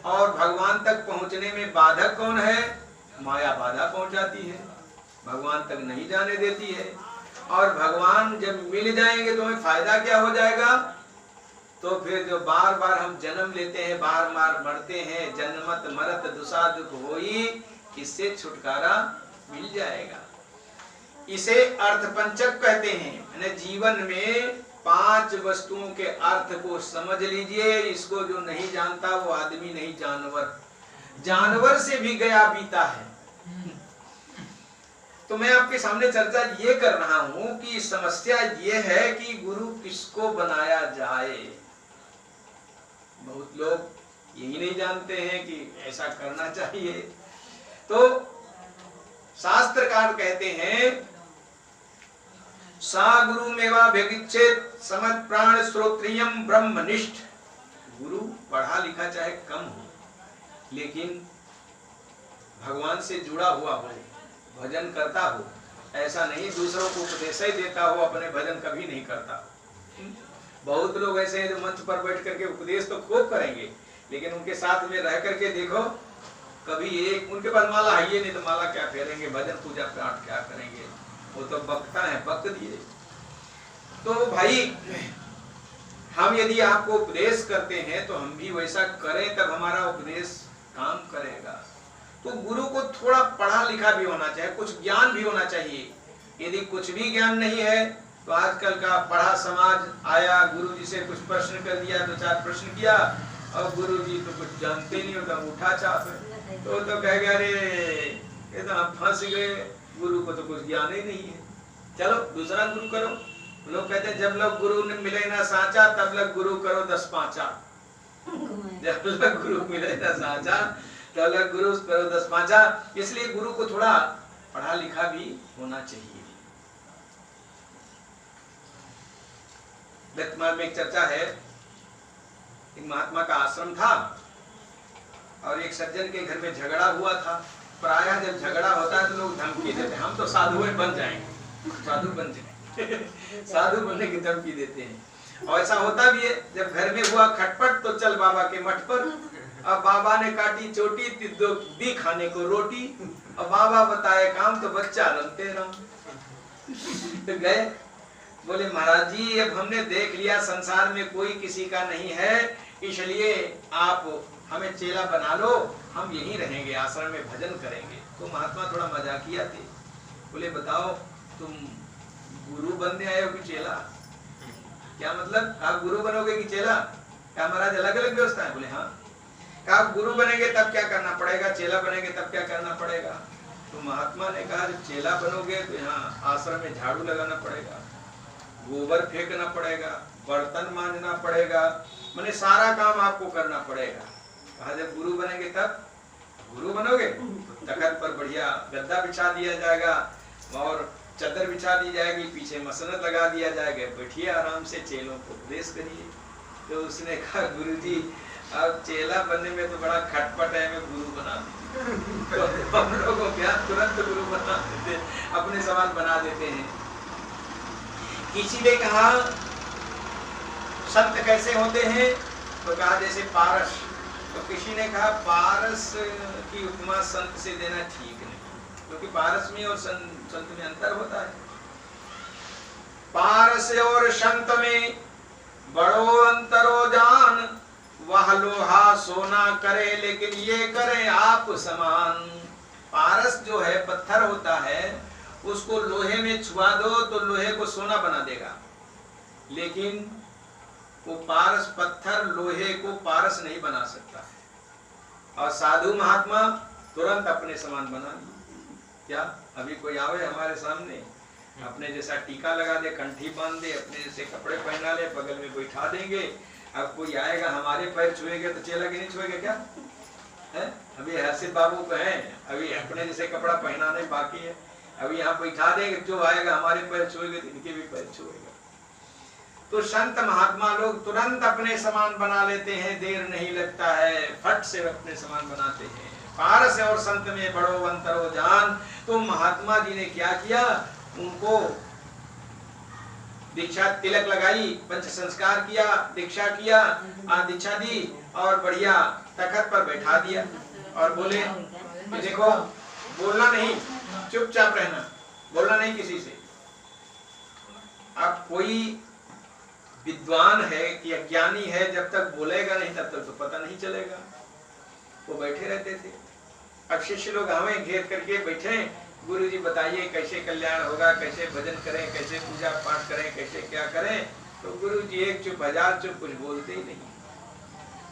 और भगवान तक पहुंचने में बाधक कौन है, माया बाधा पहुंचाती है, भगवान तक नहीं जाने देती है। और भगवान जब मिल जाएंगे तो हमें फायदा क्या हो जाएगा, तो फिर जो बार बार हम जन्म लेते हैं, बार बार मरते हैं, जन्मत मरत दुसा दुख होई, इससे छुटकारा मिल जाएगा। इसे अर्थ पंचक कहते हैं। जीवन में 5 वस्तुओं के अर्थ को समझ लीजिए, इसको जो नहीं जानता वो आदमी नहीं, जानवर, जानवर से भी गया बीता है। तो मैं आपके सामने चर्चा ये कर रहा हूं कि समस्या ये है कि गुरु किसको बनाया जाए। बहुत लोग यही नहीं जानते हैं कि ऐसा करना चाहिए। तो शास्त्रकार कहते हैं सा गुरु मेवा व्यगिच्छेद समत प्राण श्रोत्रियम ब्रह्मनिष्ठ। गुरु पढ़ा लिखा चाहे कम हो, लेकिन भगवान से जुड़ा हुआ हो, भजन करता हो। ऐसा नहीं दूसरों को उपदेश ही देता हो, अपने भजन कभी नहीं करता। बहुत लोग ऐसे हैं जो मंच पर बैठ करके उपदेश तो खूब करेंगे, लेकिन उनके साथ में रह करके देखो, कभी एक उनके पास माला है नहीं तो माला क्या फेरेंगे, भजन पूजा पाठ क्या करेंगे, वो तो बकता है, बक दिए। तो भाई हम यदि आपको उपदेश करते हैं तो हम भी वैसा करें, तब हमारा उपदेश काम करेगा। तो गुरु को थोड़ा पढ़ा लिखा भी होना चाहिए, कुछ ज्ञान भी होना चाहिए। यदि कुछ भी ज्ञान नहीं है तो आजकल का पढ़ा समाज आया, गुरु जी से कुछ प्रश्न कर दिया, 2-4 प्रश्न किया, और गुरु जी तो कुछ जानते नहीं होता, उठा चाप है तो कहेगा अरे ये तो हम फंस गए, गुरु को तो कुछ ज्ञान ही नहीं है, चलो दूसरा गुरु करो। लोग कहते हैं जब लोग गुरु ने मिले ना साचा, तब लग गुरु करो 10 पांचा। जब लग गुरु मिले ना साचा, तब लग गुरु करो 10 पांचा। इसलिए गुरु को थोड़ा पढ़ा लिखा भी होना चाहिए। वर्तमान में एक चर्चा है, एक महात्मा का आश्रम था और एक सज्जन के घर में झगड़ा हुआ था। प्रायः जब झगड़ा होता है तो लोग धमकी देते हैं, हम तो साधु बन जाएंगे, साधु बन जाएंगे साधु बनने की धमकी देते हैं। और ऐसा होता भी है, जब घर में हुआ खटपट तो चल बाबा के मठ पर। अब बाबा ने काटी चोटी, दी खाने को रोटी, और बाबा बताए काम तो बच्चा रमते राम। तो गए, बोले महाराज जी अब हमने देख लिया संसार में कोई किसी का नहीं है, इसलिए आप हमें चेला बना लो, हम यहीं रहेंगे, आश्रम में भजन करेंगे। तो महात्मा थोड़ा मजाकिया थे, बोले बताओ तुम गुरु बनने आए हो कि चेला? क्या मतलब, आप गुरु बनोगे कि चेला? क्या महाराज अलग अलग व्यवस्था है? बोले हाँ। आप गुरु बनेंगे तब क्या करना पड़ेगा, चेला बनेंगे तब क्या करना पड़ेगा? तो महात्मा ने कहा जब चेला बनोगे तो यहाँ आश्रम में झाड़ू लगाना पड़ेगा, गोबर फेंकना पड़ेगा, बर्तन मांजना पड़ेगा, माने सारा काम आपको करना पड़ेगा। कहा जब गुरु बनेंगे तब? गुरु बनोगे तखत पर बढ़िया गद्दा बिछा दिया जाएगा और चादर बिछा दी जाएगी, पीछे मसनद लगा दिया जाएगा, बैठिए आराम से चेलों को उपदेश करिए। तो उसने कहा गुरुजी अब चेला बनने में तो बड़ा खटपट है, मैं गुरु बना दूं। तो हम लोगों को क्या तुरंत गुरु बना देते, अपने समान बना देते हैं। किसी ने कहा संत कैसे होते हैं, तो कहा जैसे पारस। तो किसी ने कहा पारस की उपमा संत से देना ठीक नहीं, क्योंकि पारस में और संत में अंतर होता है। पारस और संत में बड़ो अंतरो जान, वह लोहा सोना करे लेकिन ये करे आप समान। पारस जो है पत्थर होता है, उसको लोहे में छुआ दो तो लोहे को सोना बना देगा, लेकिन वो पारस पत्थर लोहे को पारस नहीं बना सकता है। और साधु महात्मा तुरंत अपने समान बना दिए। क्या अभी कोई आवे हमारे सामने, अपने जैसा टीका लगा दे, कंठी बांध दे, अपने जैसे कपड़े पहना ले, बगल में बैठा देंगे। अब कोई आएगा हमारे पैर छुएगा तो चेला के नहीं छुएगा क्या है? अभी हर्षित बाबू को है, अभी अपने जैसे कपड़ा पहनाने बाकी है, अभी यहाँ बैठा देंगे, जो आएगा हमारे पैर छुएगा तो इनके भी पैर छुएगा। तो संत महात्मा लोग तुरंत अपने समान बना लेते हैं, देर नहीं लगता है, फट से अपने समान बनाते हैं। पारस और संत में बड़ो अंतरो जान। तो महात्मा जी ने क्या किया, उनको दीक्षा तिलक लगाई, पंच संस्कार किया, दीक्षा किया, दीक्षा दी और बढ़िया तखत पर बैठा दिया और बोले देखो बोलना नहीं, चुपचाप रहना, बोलना नहीं किसी से। अब कोई विद्वान है कि अज्ञानी है, जब तक बोलेगा नहीं तब तक तो पता नहीं चलेगा। वो बैठे रहते थे। अब शिष्य लोग हमें घेर करके बैठे, गुरुजी बताइए कैसे कल्याण होगा, कैसे भजन करें, कैसे पूजा पाठ करें, कैसे क्या करें। तो गुरुजी एक चुप हजार चुप, कुछ बोलते ही नहीं।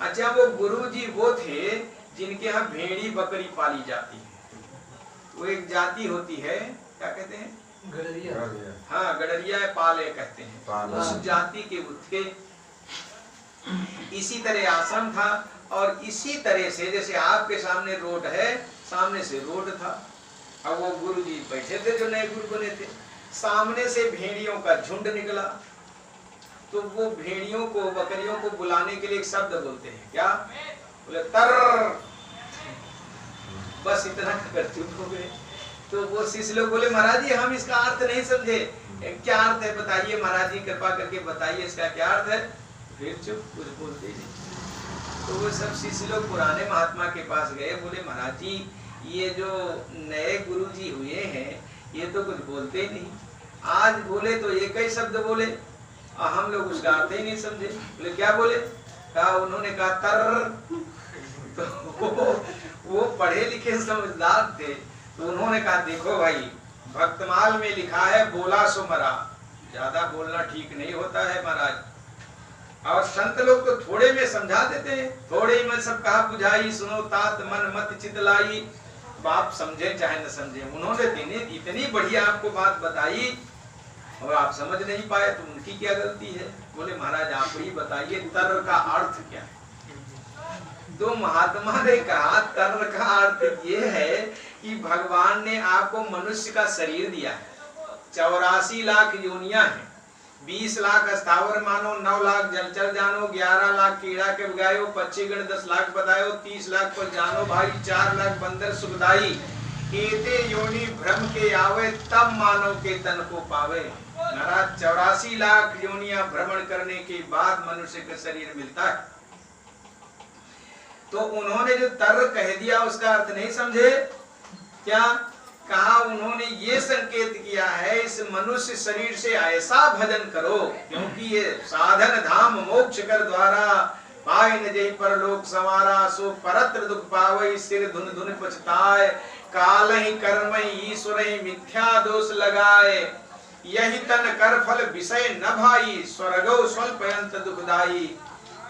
अच्छा वो गुरुजी वो थे जिनके यहाँ भेड़ी बकरी पाली जाती है। वो एक जाति होती है, क्या कहते हैं, गडरिया। हाँ गडरिया पाले कहते हैं, उस जाति के वो थे। इसी तरह आश्रम था और इसी तरह से जैसे आपके सामने रोड है, सामने से रोड था, अब वो गुरु जी बैठे थे जो नए गुरु बने थे, सामने से भेड़ियों का झुंड निकला, तो वो भेड़ियों को, बकरियों को बुलाने के लिए एक शब्द बोलते हैं, क्या बोले? तर। बस इतना कर चुप हो गए। तो वो शिष्य लोग बोले महाराज जी हम इसका अर्थ नहीं समझे, क्या अर्थ है बताइए महाराज जी, कृपा करके बताइए इसका क्या अर्थ है। फिर चुप, कुछ बोलते ही नहीं। तो वो सब शिष्य लोग पुराने महात्मा के पास गए, बोले महाराज जी ये जो नए गुरु जी हुए हैं ये तो कुछ बोलते ही नहीं, आज बोले तो एक ही शब्द बोले और हम लोग उसका अर्थ ही नहीं समझे। बोले क्या बोले? कहा उन्होंने कहा तर। तो वो पढ़े लिखे समझदार थे, तो उन्होंने कहा देखो भाई भक्तमाल में लिखा है बोला सो मरा, ज्यादा बोलना ठीक नहीं होता है महाराज। और संत लोग तो थोड़े में समझा देते हैं, थोड़े ही में सब कहा बुझाई, सुनो तात मन मत चितलाई, आप समझे चाहे न समझे। उन्होंने इतनी बढ़िया आपको बात बताई और आप समझ नहीं पाए तो उनकी क्या गलती है? बोले महाराज आप ही बताइए तर का अर्थ क्या है? तो महात्मा ने कहा तर का अर्थ ये है कि भगवान ने आपको मनुष्य का शरीर दिया है, 84 लाख योनियां हैं, 20 लाख स्थावर मानो, 9 लाख जलचर जानो, 11 लाख कीड़ा के गायो, पक्षी गण 10 लाख बतायो, 30 लाख पर जानो भाई, 4 लाख बंदर सुखदाई, केते योनि भ्रम के आवे तब मानव के तन को पावे। महाराज 84 लाख योनियां भ्रमण करने के बाद मनुष्य का शरीर मिलता है। तो उन्होंने जो तर कह दिया उसका अर्थ नहीं समझे क्या? कहा उन्होंने ये संकेत किया है इस मनुष्य शरीर से ऐसा भजन करो, क्योंकि ये साधन धाम मोक्ष कर द्वारा, पाए न जय परलोक संवारा, सो परत्र दुख पावई, सिर धुन धुन पछताए, काल ही कर्म ईश्वर ही मिथ्या दोष लगाए, यही तन कर फल विषय न भाई, स्वर्गो स्वल्प अंत दुखदाई।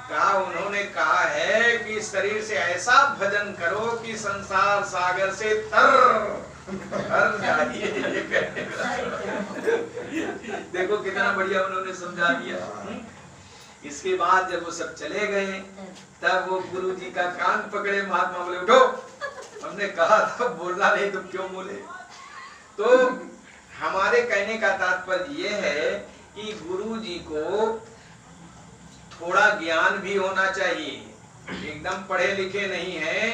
कहा उन्होंने कहा है कि शरीर से ऐसा भजन करो कि संसार सागर से तर जाइए। देखो कितना बढ़िया उन्होंने समझा दिया। इसके बाद जब वो सब चले गए तब वो गुरु जी का कान पकड़े, महात्मा बोले उठो, हमने कहा था बोलना नहीं तो क्यों बोले। तो हमारे कहने का तात्पर्य ये है कि गुरु जी को थोड़ा ज्ञान भी होना चाहिए, एकदम पढ़े लिखे नहीं है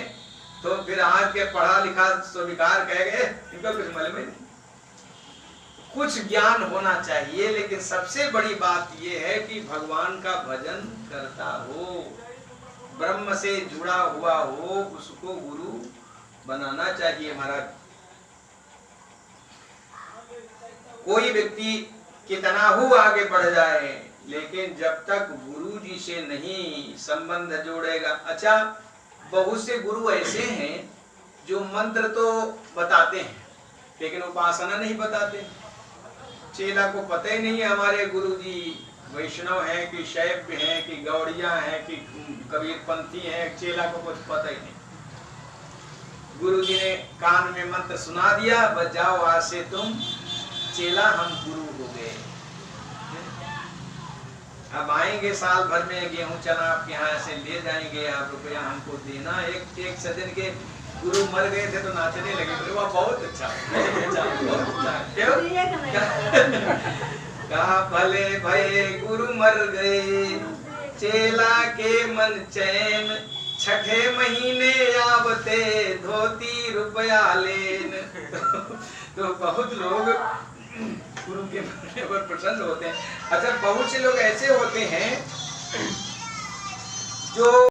तो फिर आज के पढ़ा लिखा स्वीकार कह गए इनको कुछ मालूम नहीं, कुछ ज्ञान होना चाहिए। लेकिन सबसे बड़ी बात यह है कि भगवान का भजन करता हो, ब्रह्म से जुड़ा हुआ हो, उसको गुरु बनाना चाहिए। महाराज कोई व्यक्ति कितना हो आगे बढ़ जाए लेकिन जब तक गुरु जी से नहीं संबंध जोड़ेगा। अच्छा बहुत से गुरु ऐसे हैं जो मंत्र तो बताते हैं लेकिन उपासना नहीं बताते। चेला को पता ही नहीं है हमारे गुरु जी वैष्णव हैं कि शैव हैं कि गौड़िया हैं कि कबीरपंथी हैं, चेला को कुछ पता ही नहीं। गुरु जी ने कान में मंत्र सुना दिया, बस जाओ आज से तुम चेला, हम गुरु हो गए। अब आएंगे साल भर में गेहूं चना आपके यहाँ से ले जाएंगे, आप रुपया हमको देना। एक सज्जन के गुरु मर गए थे तो नाचने लगे, बोले वाह बहुत अच्छा, बहुत अच्छा। क्यों? कहा भले भये गुरु मर गए, चेला के मन चैन, छठे महीने आवते धोती रुपया लेन। तो बहुत लोग गुरु के मरने पर प्रसन्न होते हैं। अच्छा बहुत से लोग ऐसे होते हैं जो